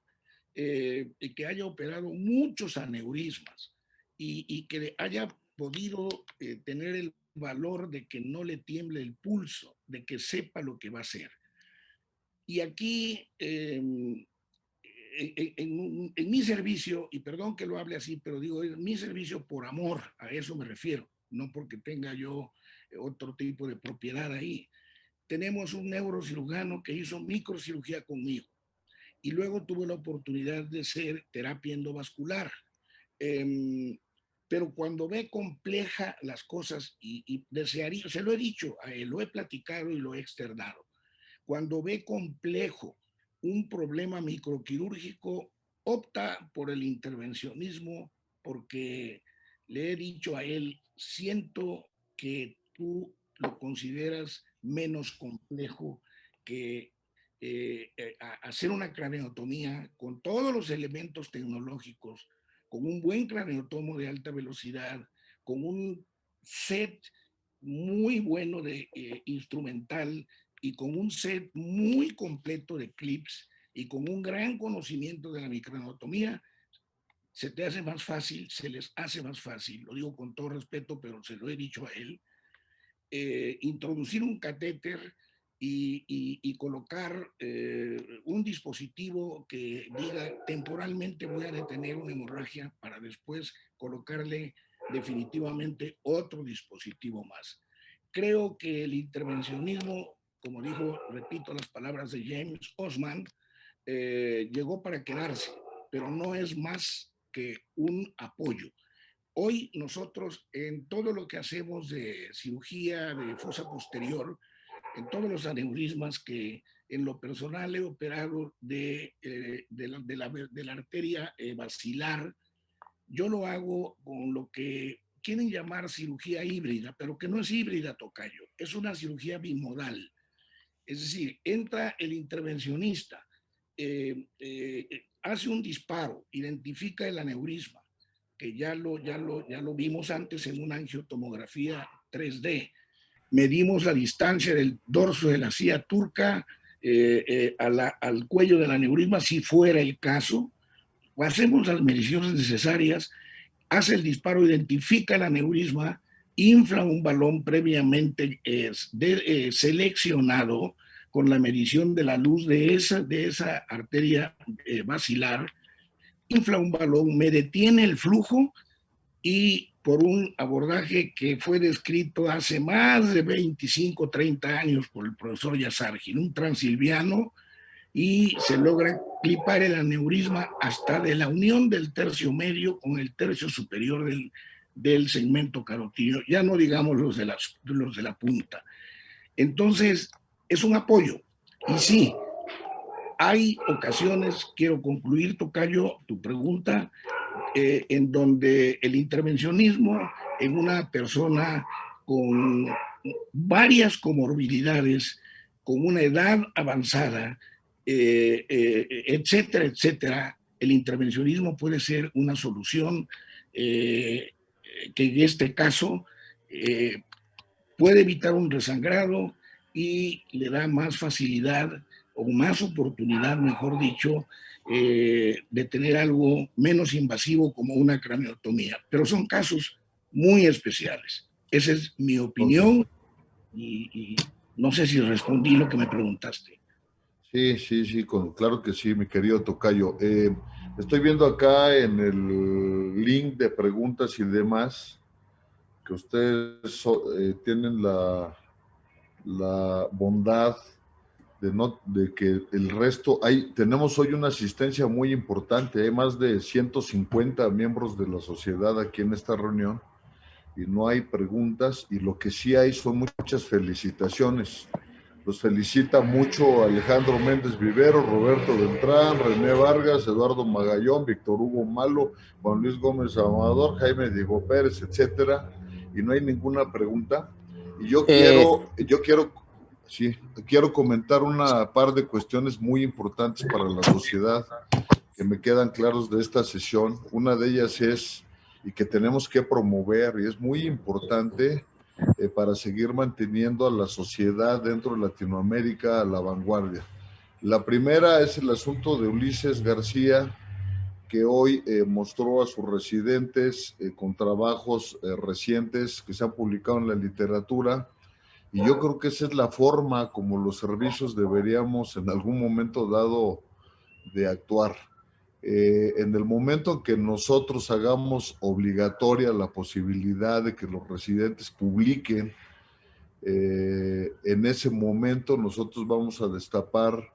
que haya operado muchos aneurismas y que haya podido tener el valor de que no le tiemble el pulso, de que sepa lo que va a hacer. Y aquí, en mi servicio, y perdón que lo hable así, pero digo, en mi servicio por amor, a eso me refiero, no porque tenga yo otro tipo de propiedad ahí. Tenemos un neurocirujano que hizo microcirugía conmigo y luego tuve la oportunidad de ser terapia endovascular. Pero cuando ve compleja las cosas y desearía, se lo he dicho a él, lo he platicado y lo he externado, cuando ve complejo un problema microquirúrgico, opta por el intervencionismo porque le he dicho a él, siento que tú lo consideras menos complejo que hacer una craneotomía con todos los elementos tecnológicos, con un buen craneotomo de alta velocidad, con un set muy bueno de instrumental y con un set muy completo de clips y con un gran conocimiento de la microanatomía, se te hace más fácil, se les hace más fácil, lo digo con todo respeto, pero se lo he dicho a él, introducir un catéter y colocar un dispositivo que diga temporalmente voy a detener una hemorragia para después colocarle definitivamente otro dispositivo más. Creo que el intervencionismo, como dijo, repito las palabras de James Osman, llegó para quedarse, pero no es más que un apoyo. Hoy nosotros en todo lo que hacemos de cirugía de fosa posterior, en todos los aneurismas que en lo personal he operado de la arteria basilar, yo lo hago con lo que quieren llamar cirugía híbrida, pero que no es híbrida, tocayo, es una cirugía bimodal. Es decir, entra el intervencionista, hace un disparo, identifica el aneurisma, que ya lo vimos antes en una angiotomografía 3D. Medimos la distancia del dorso de la silla turca al cuello del aneurisma, si fuera el caso. Hacemos las mediciones necesarias, hace el disparo, identifica el aneurisma, infla un balón previamente seleccionado con la medición de la luz de esa arteria basilar, infla un balón, me detiene el flujo y por un abordaje que fue descrito hace más de 25, 30 años por el profesor Yazargin, un transilviano, y se logra clipar el aneurisma hasta de la unión del tercio medio con el tercio superior del segmento carotídeo, ya no digamos los de la punta. Entonces, es un apoyo. Y sí, hay ocasiones, quiero concluir, tocayo, tu pregunta, en donde el intervencionismo en una persona con varias comorbilidades, con una edad avanzada, etcétera, etcétera, el intervencionismo puede ser una solución que en este caso puede evitar un resangrado y le da más facilidad o más oportunidad, mejor dicho, de tener algo menos invasivo como una craniotomía. Pero son casos muy especiales. Esa es mi opinión y no sé si respondí lo que me preguntaste. Sí, claro que sí, mi querido tocayo. Estoy viendo acá en el link de preguntas y demás que ustedes tienen la bondad de que el resto, tenemos hoy una asistencia muy importante, hay más de 150 miembros de la sociedad aquí en esta reunión y no hay preguntas, y lo que sí hay son muchas felicitaciones. Los felicita mucho Alejandro Méndez Vivero, Roberto Beltrán, René Vargas, Eduardo Magallón, Víctor Hugo Malo, Juan Luis Gómez Amador, Jaime Diego Pérez, etcétera, y no hay ninguna pregunta. Y yo quiero comentar una par de cuestiones muy importantes para la sociedad que me quedan claros de esta sesión. Una de ellas es, y que tenemos que promover, y es muy importante para seguir manteniendo a la sociedad dentro de Latinoamérica a la vanguardia. La primera es el asunto de Ulises García, que hoy mostró a sus residentes con trabajos recientes que se han publicado en la literatura, y yo creo que esa es la forma como los servicios deberíamos en algún momento dado de actuar. En el momento que nosotros hagamos obligatoria la posibilidad de que los residentes publiquen, en ese momento nosotros vamos a destapar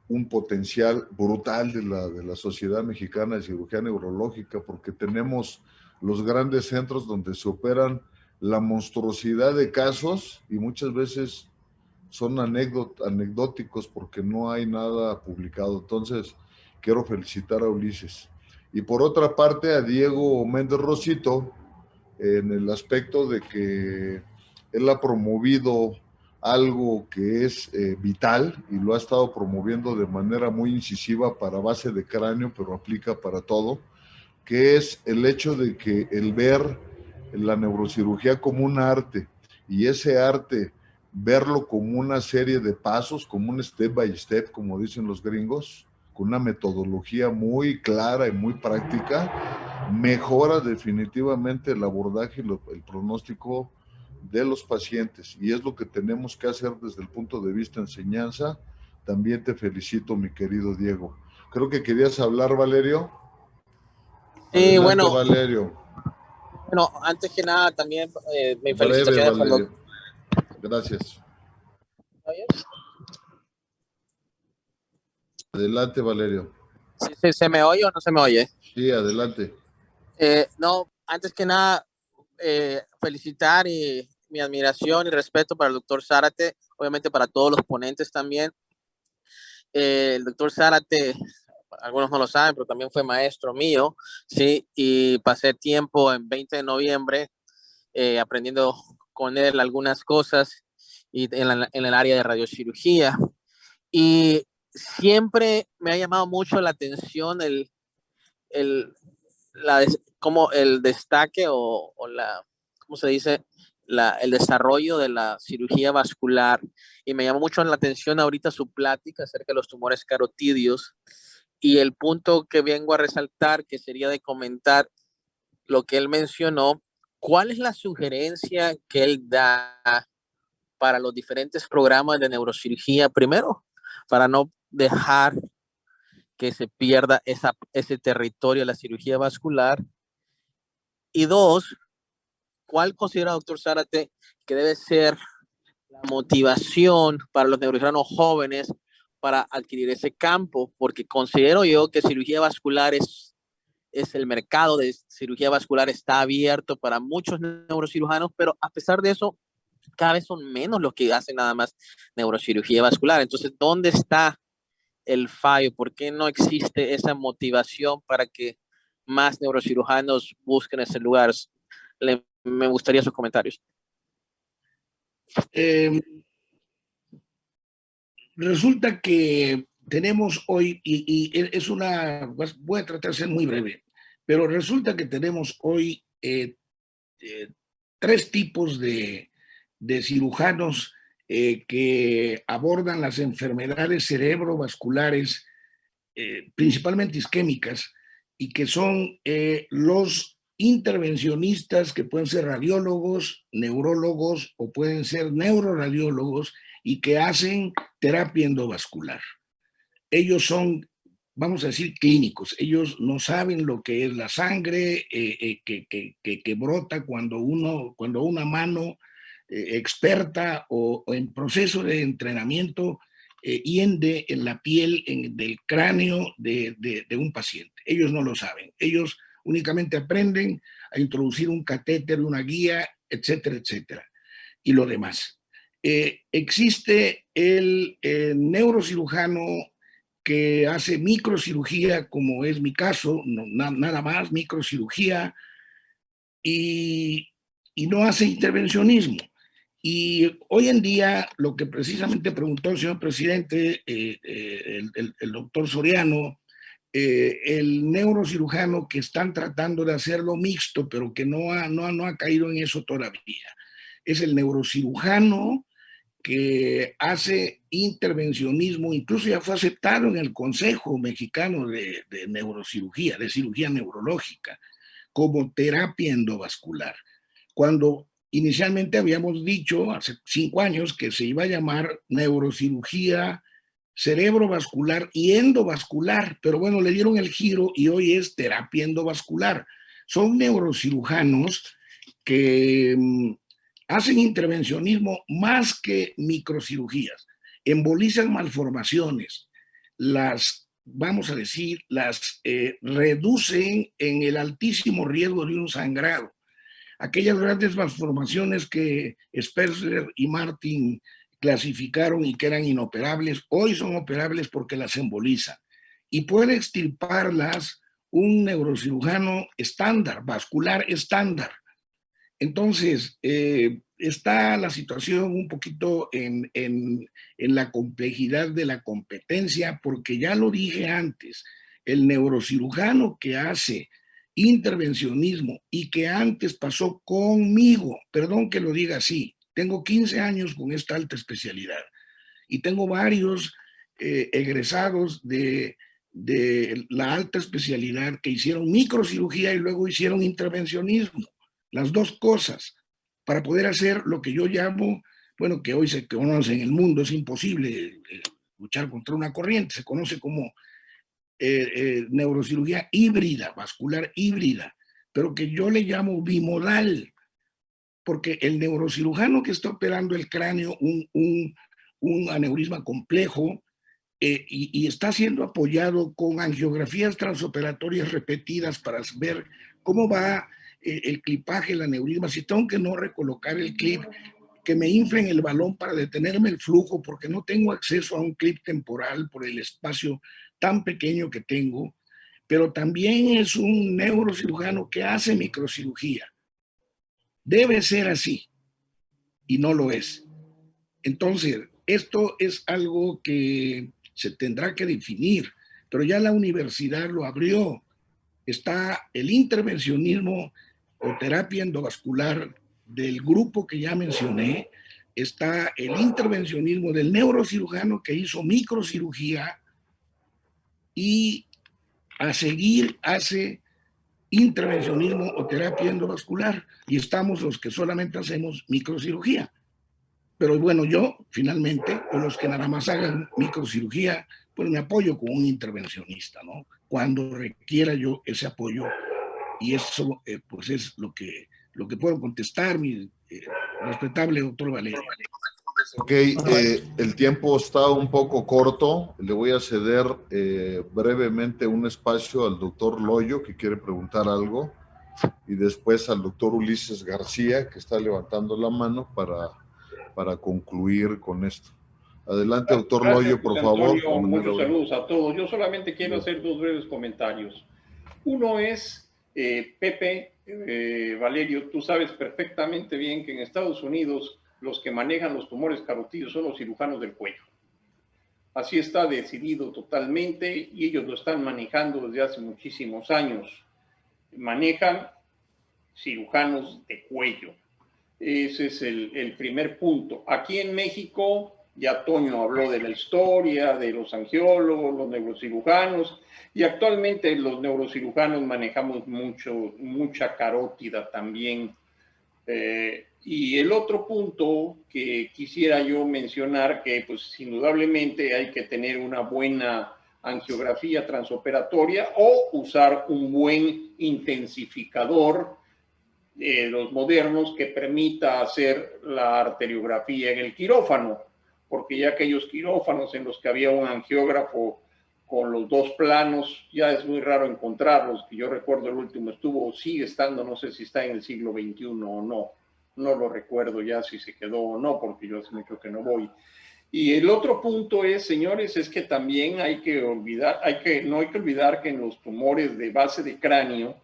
un potencial brutal de la Sociedad Mexicana de Cirugía Neurológica, porque tenemos los grandes centros donde se operan la monstruosidad de casos y muchas veces son anecdóticos porque no hay nada publicado. Entonces, quiero felicitar a Ulises. Y por otra parte, a Diego Méndez Rosito, en el aspecto de que él ha promovido algo que es vital y lo ha estado promoviendo de manera muy incisiva para base de cráneo, pero aplica para todo, que es el hecho de que el ver la neurocirugía como un arte, y ese arte verlo como una serie de pasos, como un step by step, como dicen los gringos, con una metodología muy clara y muy práctica, mejora definitivamente el abordaje y el pronóstico de los pacientes. Y es lo que tenemos que hacer desde el punto de vista enseñanza. También te felicito, mi querido Diego. Creo que querías hablar, Valerio. Sí, Adelante, bueno. Valerio. Bueno, antes que nada, también mi Breve, felicitaciones por Valerio. Gracias. Adelante, Valerio. ¿Se me oye o no se me oye? Sí, adelante. No, antes que nada, felicitar y mi admiración y respeto para el doctor Zárate, obviamente para todos los ponentes también. El doctor Zárate, algunos no lo saben, pero también fue maestro mío, ¿sí? Y pasé tiempo en 20 de noviembre aprendiendo con él algunas cosas y en el área de radiocirugía. Y siempre me ha llamado mucho la atención como el destaque o la, ¿cómo se dice? El desarrollo de la cirugía vascular. Y me llamó mucho la atención ahorita su plática acerca de los tumores carotídeos. Y el punto que vengo a resaltar, que sería de comentar lo que él mencionó, ¿cuál es la sugerencia que él da para los diferentes programas de neurocirugía? Primero, para no dejar que se pierda ese territorio de la cirugía vascular. Y dos, ¿cuál considera, doctor Zárate, que debe ser la motivación para los neurocirujanos jóvenes para adquirir ese campo? Porque considero yo que cirugía vascular es el mercado de cirugía vascular está abierto para muchos neurocirujanos, pero a pesar de eso, cada vez son menos los que hacen nada más neurocirugía vascular. Entonces, ¿dónde está el fallo? ¿Por qué no existe esa motivación para que más neurocirujanos busquen ese lugar? Me gustaría sus comentarios. Resulta que tenemos hoy, y es voy a tratar de ser muy breve, pero resulta que tenemos hoy tres tipos de cirujanos que abordan las enfermedades cerebrovasculares, principalmente isquémicas, y que son los intervencionistas, que pueden ser radiólogos, neurólogos o pueden ser neuroradiólogos, y que hacen terapia endovascular. Ellos son, vamos a decir, clínicos. Ellos no saben lo que es la sangre que brota cuando una mano experta o en proceso de entrenamiento hiende en la piel del cráneo de un paciente. Ellos no lo saben. Ellos únicamente aprenden a introducir un catéter, una guía, etcétera, etcétera, y lo demás. Existe el neurocirujano que hace microcirugía, como es mi caso, nada más, microcirugía, y no hace intervencionismo. Y hoy en día, lo que precisamente preguntó el señor presidente, el doctor Soriano, el neurocirujano que están tratando de hacerlo mixto, pero que no ha caído en eso todavía, es el neurocirujano que hace intervencionismo, incluso ya fue aceptado en el Consejo Mexicano de Neurocirugía, de Cirugía Neurológica, como terapia endovascular. Cuando inicialmente habíamos dicho, hace 5 años, que se iba a llamar neurocirugía cerebrovascular y endovascular, pero bueno, le dieron el giro y hoy es terapia endovascular. Son neurocirujanos que hacen intervencionismo más que microcirugías, embolizan malformaciones, vamos a decir, las reducen en el altísimo riesgo de un sangrado. Aquellas grandes malformaciones que Sperler y Martin clasificaron y que eran inoperables, hoy son operables porque las emboliza. Y puede extirparlas un neurocirujano estándar, vascular estándar. Entonces, está la situación un poquito en la complejidad de la competencia, porque ya lo dije antes, el neurocirujano que hace intervencionismo y que antes pasó conmigo, perdón que lo diga así, Tengo 15 años con esta alta especialidad y tengo varios egresados de la alta especialidad que hicieron microcirugía y luego hicieron intervencionismo. Las dos cosas, para poder hacer lo que yo llamo, bueno, que hoy se conoce en el mundo, es imposible luchar contra una corriente, se conoce como neurocirugía híbrida, vascular híbrida, pero que yo le llamo bimodal, porque el neurocirujano que está operando el cráneo, un aneurisma complejo, y está siendo apoyado con angiografías transoperatorias repetidas para ver cómo va el clipaje, el aneurisma, si tengo que no recolocar el clip, que me inflen el balón para detenerme el flujo, porque no tengo acceso a un clip temporal por el espacio tan pequeño que tengo, pero también es un neurocirujano que hace microcirugía. Debe ser así, y no lo es. Entonces, esto es algo que se tendrá que definir, pero ya la universidad lo abrió. Está el intervencionismo o terapia endovascular del grupo que ya mencioné, está el intervencionismo del neurocirujano que hizo microcirugía y a seguir hace intervencionismo o terapia endovascular, y estamos los que solamente hacemos microcirugía. Pero bueno, yo finalmente, o los que nada más hagan microcirugía, pues me apoyo con un intervencionista, ¿no? Cuando requiera yo ese apoyo, y eso pues es lo que puedo contestar, mi respetable doctor Valerio. Ok, el tiempo está un poco corto. Le voy a ceder brevemente un espacio al doctor Loyo, que quiere preguntar algo, y después al doctor Ulises García, que está levantando la mano para concluir con esto. Adelante, doctor Loyo, por favor. Antonio, muchos saludos a todos. Yo solamente quiero hacer dos breves comentarios. Uno es, Pepe, Valerio, tú sabes perfectamente bien que en Estados Unidos los que manejan los tumores carotídeos son los cirujanos del cuello. Así está decidido totalmente y ellos lo están manejando desde hace muchísimos años. Manejan cirujanos de cuello. Ese es el primer punto. Aquí en México, ya Toño habló de la historia, de los angiólogos, los neurocirujanos, y actualmente los neurocirujanos manejamos mucha carótida también. Y el otro punto que quisiera yo mencionar, que pues indudablemente hay que tener una buena angiografía transoperatoria o usar un buen intensificador los modernos que permita hacer la arteriografía en el quirófano, porque ya aquellos quirófanos en los que había un angiógrafo con los dos planos, ya es muy raro encontrarlos, que yo recuerdo el último sigue estando, no sé si está en el siglo XXI o no lo recuerdo ya si se quedó o no, porque yo hace mucho que no voy. Y el otro punto es, señores, es que también no hay que olvidar que en los tumores de base de cráneo,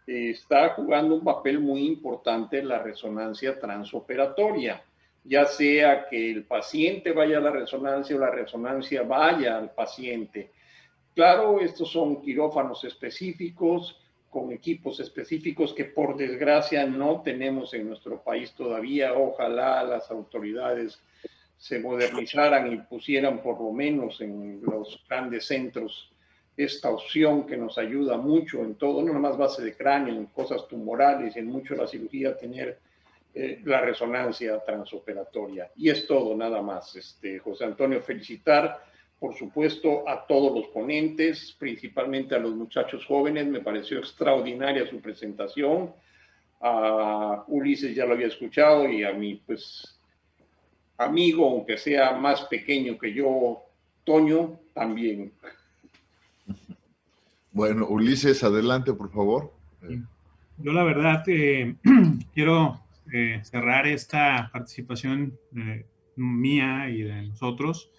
está jugando un papel muy importante la resonancia transoperatoria, ya sea que el paciente vaya a la resonancia o la resonancia vaya al paciente. Claro, estos son quirófanos específicos, con equipos específicos que por desgracia no tenemos en nuestro país todavía. Ojalá las autoridades se modernizaran y pusieran por lo menos en los grandes centros esta opción que nos ayuda mucho en todo, no nomás base de cráneo, en cosas tumorales, en mucho la cirugía, tener la resonancia transoperatoria. Y es todo, nada más. José Antonio, felicitar, por supuesto, a todos los ponentes, principalmente a los muchachos jóvenes. Me pareció extraordinaria su presentación. A Ulises ya lo había escuchado y a mi, pues, amigo, aunque sea más pequeño que yo, Toño, también. Bueno, Ulises, adelante, por favor. Yo la verdad quiero cerrar esta participación mía y de nosotros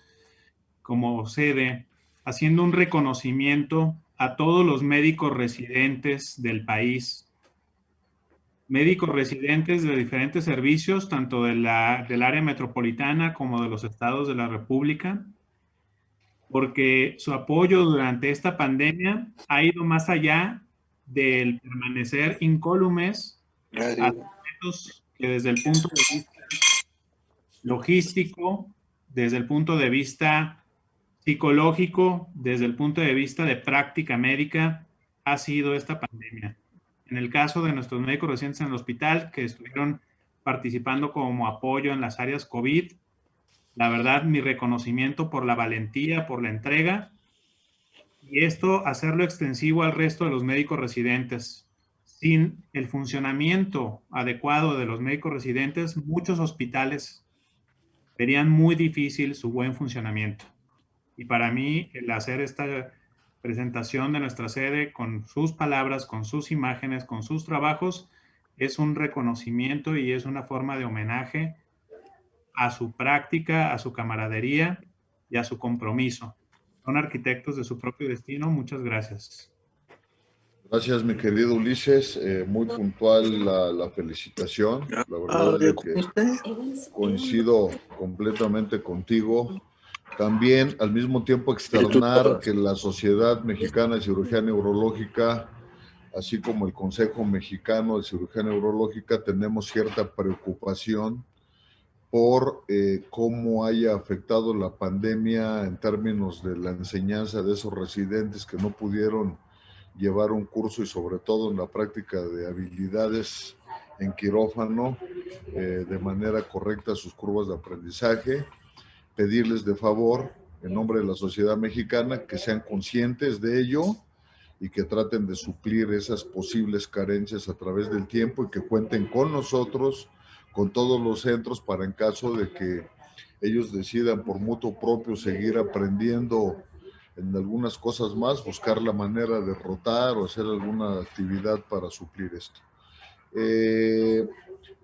como sede haciendo un reconocimiento a todos los médicos residentes del país, médicos residentes de diferentes servicios, tanto del área metropolitana como de los estados de la República, porque su apoyo durante esta pandemia ha ido más allá del permanecer incólumes a sujetos que desde el punto de vista logístico, desde el punto de vista psicológico, desde el punto de vista de práctica médica, ha sido esta pandemia. En el caso de nuestros médicos residentes en el hospital que estuvieron participando como apoyo en las áreas COVID, la verdad, mi reconocimiento por la valentía, por la entrega, y esto hacerlo extensivo al resto de los médicos residentes. Sin el funcionamiento adecuado de los médicos residentes, muchos hospitales verían muy difícil su buen funcionamiento. Y para mí, el hacer esta presentación de nuestra sede con sus palabras, con sus imágenes, con sus trabajos, es un reconocimiento y es una forma de homenaje a su práctica, a su camaradería y a su compromiso. Son arquitectos de su propio destino. Muchas gracias. Gracias, mi querido Ulises. Muy puntual la felicitación. La verdad es que coincido completamente contigo. También, al mismo tiempo, externar que la Sociedad Mexicana de Cirugía Neurológica, así como el Consejo Mexicano de Cirugía Neurológica, tenemos cierta preocupación por cómo haya afectado la pandemia en términos de la enseñanza de esos residentes que no pudieron llevar un curso y sobre todo en la práctica de habilidades en quirófano de manera correcta sus curvas de aprendizaje. Pedirles de favor, en nombre de la sociedad mexicana, que sean conscientes de ello y que traten de suplir esas posibles carencias a través del tiempo y que cuenten con nosotros, con todos los centros, para en caso de que ellos decidan por mutuo propio seguir aprendiendo en algunas cosas más, buscar la manera de rotar o hacer alguna actividad para suplir esto.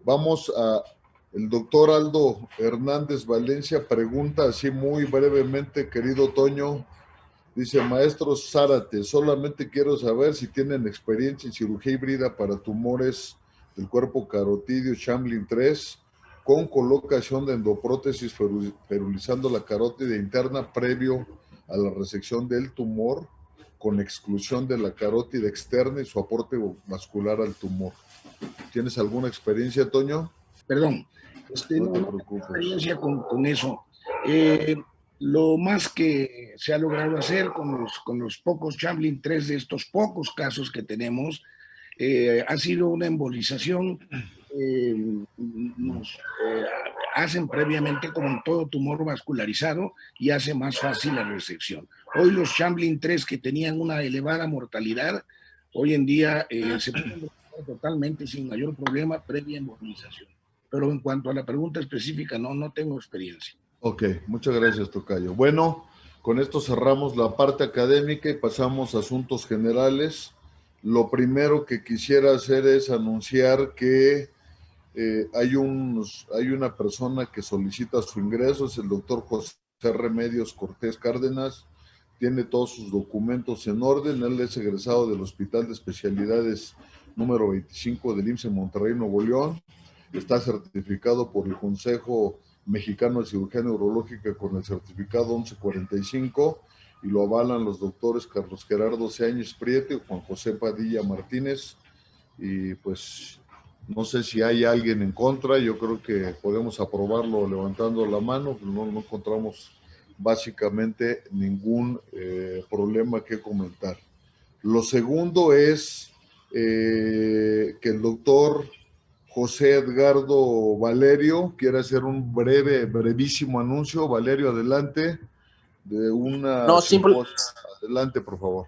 Vamos a... El doctor Aldo Hernández Valencia pregunta así muy brevemente, querido Toño, dice: maestro Zárate, solamente quiero saber si tienen experiencia en cirugía híbrida para tumores del cuerpo carotidio Chamblin 3 con colocación de endoprótesis ferulizando la carótida interna previo a la resección del tumor, con exclusión de la carótida externa y su aporte vascular al tumor. ¿Tienes alguna experiencia, Toño? Perdón, no tengo experiencia con eso. Lo más que se ha logrado hacer con los pocos Chamblin 3 de estos pocos casos que tenemos ha sido una embolización. Nos hacen previamente como en todo tumor vascularizado y hace más fácil la resección. Hoy los Chamblin 3 que tenían una elevada mortalidad, hoy en día se pueden resectar totalmente sin mayor problema previa embolización. Pero en cuanto a la pregunta específica, no tengo experiencia. Ok, muchas gracias, tocayo. Bueno, con esto cerramos la parte académica y pasamos a asuntos generales. Lo primero que quisiera hacer es anunciar que hay una persona que solicita su ingreso, es el doctor José Remedios Cortés Cárdenas, tiene todos sus documentos en orden, él es egresado del Hospital de Especialidades número 25 del IMSS en Monterrey, Nuevo León, está certificado por el Consejo Mexicano de Cirugía Neurológica con el certificado 1145 y lo avalan los doctores Carlos Gerardo Ceáñez Prieto y Juan José Padilla Martínez. Y pues no sé si hay alguien en contra, yo creo que podemos aprobarlo levantando la mano, no encontramos básicamente ningún problema que comentar. Lo segundo es que el doctor José Edgardo Valerio quiere hacer un brevísimo anuncio. Valerio, adelante. De una... No, adelante, por favor.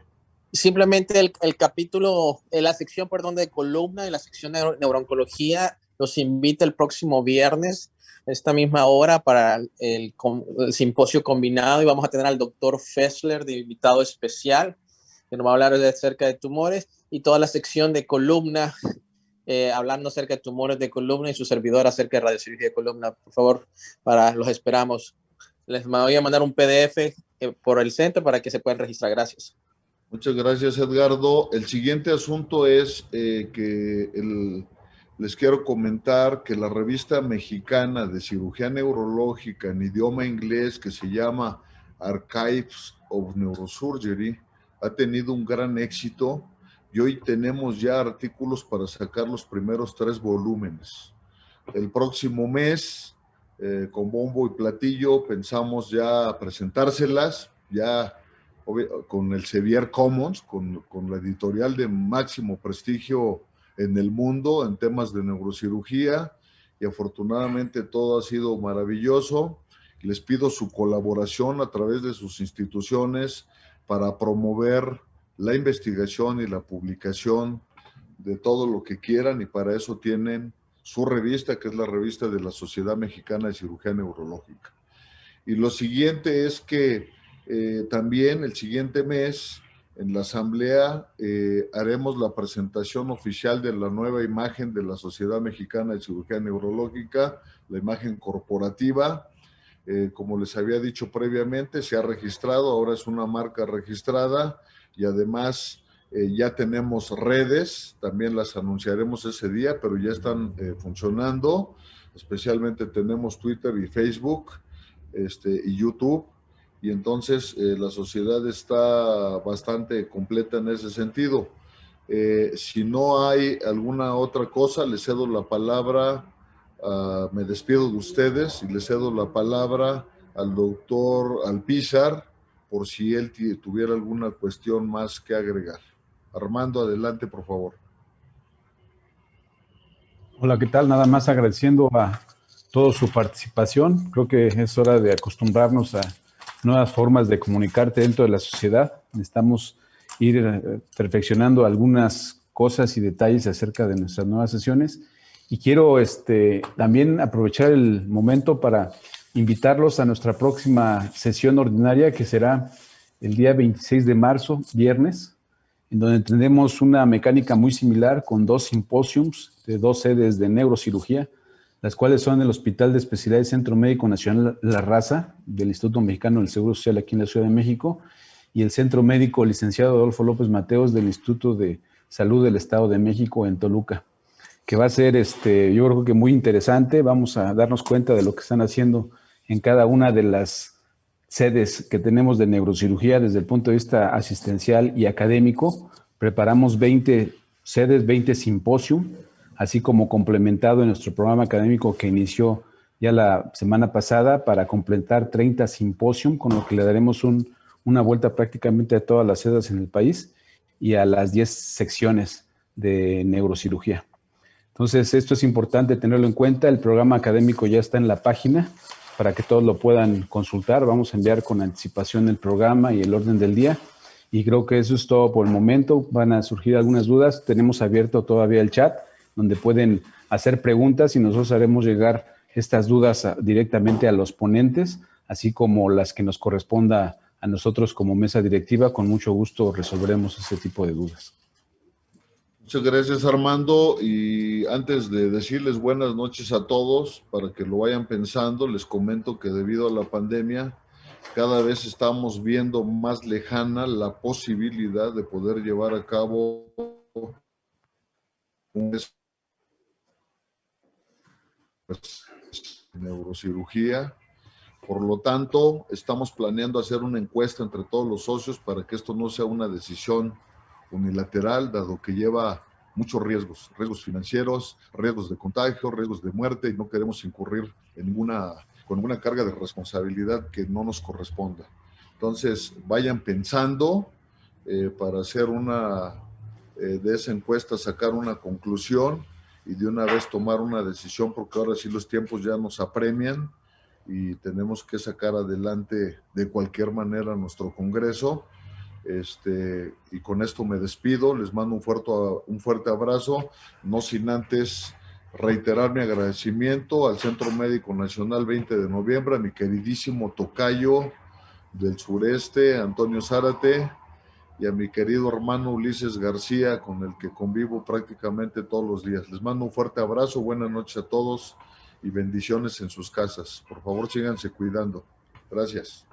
Simplemente el capítulo, la sección, perdón, de columna de la sección de neurooncología los invita el próximo viernes a esta misma hora para el simposio combinado y vamos a tener al doctor Fessler de invitado especial que nos va a hablar acerca de tumores y toda la sección de columna hablando acerca de tumores de columna y su servidor acerca de radiocirugía de columna. Por favor, los esperamos. Les voy a mandar un PDF por el centro para que se puedan registrar. Gracias. Muchas gracias, Edgardo. El siguiente asunto es que les quiero comentar que la revista mexicana de cirugía neurológica en idioma inglés, que se llama Archives of Neurosurgery, ha tenido un gran éxito y hoy tenemos ya artículos para sacar los primeros 3 volúmenes. El próximo mes con bombo y platillo pensamos ya presentárselas, ya con el Sevier Commons, con la editorial de máximo prestigio en el mundo en temas de neurocirugía, y afortunadamente todo ha sido maravilloso. Les pido su colaboración a través de sus instituciones para promover la investigación y la publicación de todo lo que quieran, y para eso tienen su revista, que es la revista de la Sociedad Mexicana de Cirugía Neurológica. Y lo siguiente es que también el siguiente mes en la asamblea haremos la presentación oficial de la nueva imagen de la Sociedad Mexicana de Cirugía Neurológica, la imagen corporativa. Como les había dicho previamente, se ha registrado, ahora es una marca registrada, y además ya tenemos redes, también las anunciaremos ese día, pero ya están funcionando. Especialmente tenemos Twitter y Facebook y YouTube, y entonces la sociedad está bastante completa en ese sentido. Si no hay alguna otra cosa, les cedo la palabra, me despido de ustedes y les cedo la palabra al doctor Alpizar por si él tuviera alguna cuestión más que agregar. Armando, adelante, por favor. Hola, ¿qué tal? Nada más agradeciendo a toda su participación. Creo que es hora de acostumbrarnos a nuevas formas de comunicarte dentro de la sociedad. Necesitamos ir perfeccionando algunas cosas y detalles acerca de nuestras nuevas sesiones. Y quiero también aprovechar el momento para invitarlos a nuestra próxima sesión ordinaria, que será el día 26 de marzo, viernes, en donde tendremos una mecánica muy similar con 2 simposiums de 2 sedes de neurocirugía, las cuales son el Hospital de Especialidades Centro Médico Nacional La Raza del Instituto Mexicano del Seguro Social aquí en la Ciudad de México, y el Centro Médico Licenciado Adolfo López Mateos del Instituto de Salud del Estado de México en Toluca, que va a ser, yo creo que muy interesante. Vamos a darnos cuenta de lo que están haciendo en cada una de las sedes que tenemos de neurocirugía desde el punto de vista asistencial y académico. Preparamos 20 sedes, 20 simposium, así como complementado en nuestro programa académico que inició ya la semana pasada para completar 30 simposium, con lo que le daremos una vuelta prácticamente a todas las sedes en el país y a las 10 secciones de neurocirugía. Entonces, esto es importante tenerlo en cuenta. El programa académico ya está en la página para que todos lo puedan consultar. Vamos a enviar con anticipación el programa y el orden del día. Y creo que eso es todo por el momento. Van a surgir algunas dudas. Tenemos abierto todavía el chat, donde pueden hacer preguntas y nosotros haremos llegar estas dudas directamente a los ponentes, así como las que nos corresponda a nosotros como mesa directiva. Con mucho gusto resolveremos ese tipo de dudas. Muchas gracias, Armando. Y antes de decirles buenas noches a todos, para que lo vayan pensando, les comento que debido a la pandemia, cada vez estamos viendo más lejana la posibilidad de poder llevar a cabo neurocirugía. Por lo tanto, estamos planeando hacer una encuesta entre todos los socios para que esto no sea una decisión unilateral, dado que lleva muchos riesgos financieros, riesgos de contagio, riesgos de muerte, y no queremos incurrir en con ninguna carga de responsabilidad que no nos corresponda. Entonces, vayan pensando para hacer de esa encuesta, sacar una conclusión y de una vez tomar una decisión, porque ahora sí los tiempos ya nos apremian y tenemos que sacar adelante de cualquier manera nuestro congreso. Y con esto me despido, les mando un fuerte abrazo, no sin antes reiterar mi agradecimiento al Centro Médico Nacional 20 de noviembre, a mi queridísimo tocayo del sureste, Antonio Zárate, y a mi querido hermano Ulises García, con el que convivo prácticamente todos los días. Les mando un fuerte abrazo, buenas noches a todos y bendiciones en sus casas. Por favor, síganse cuidando. Gracias.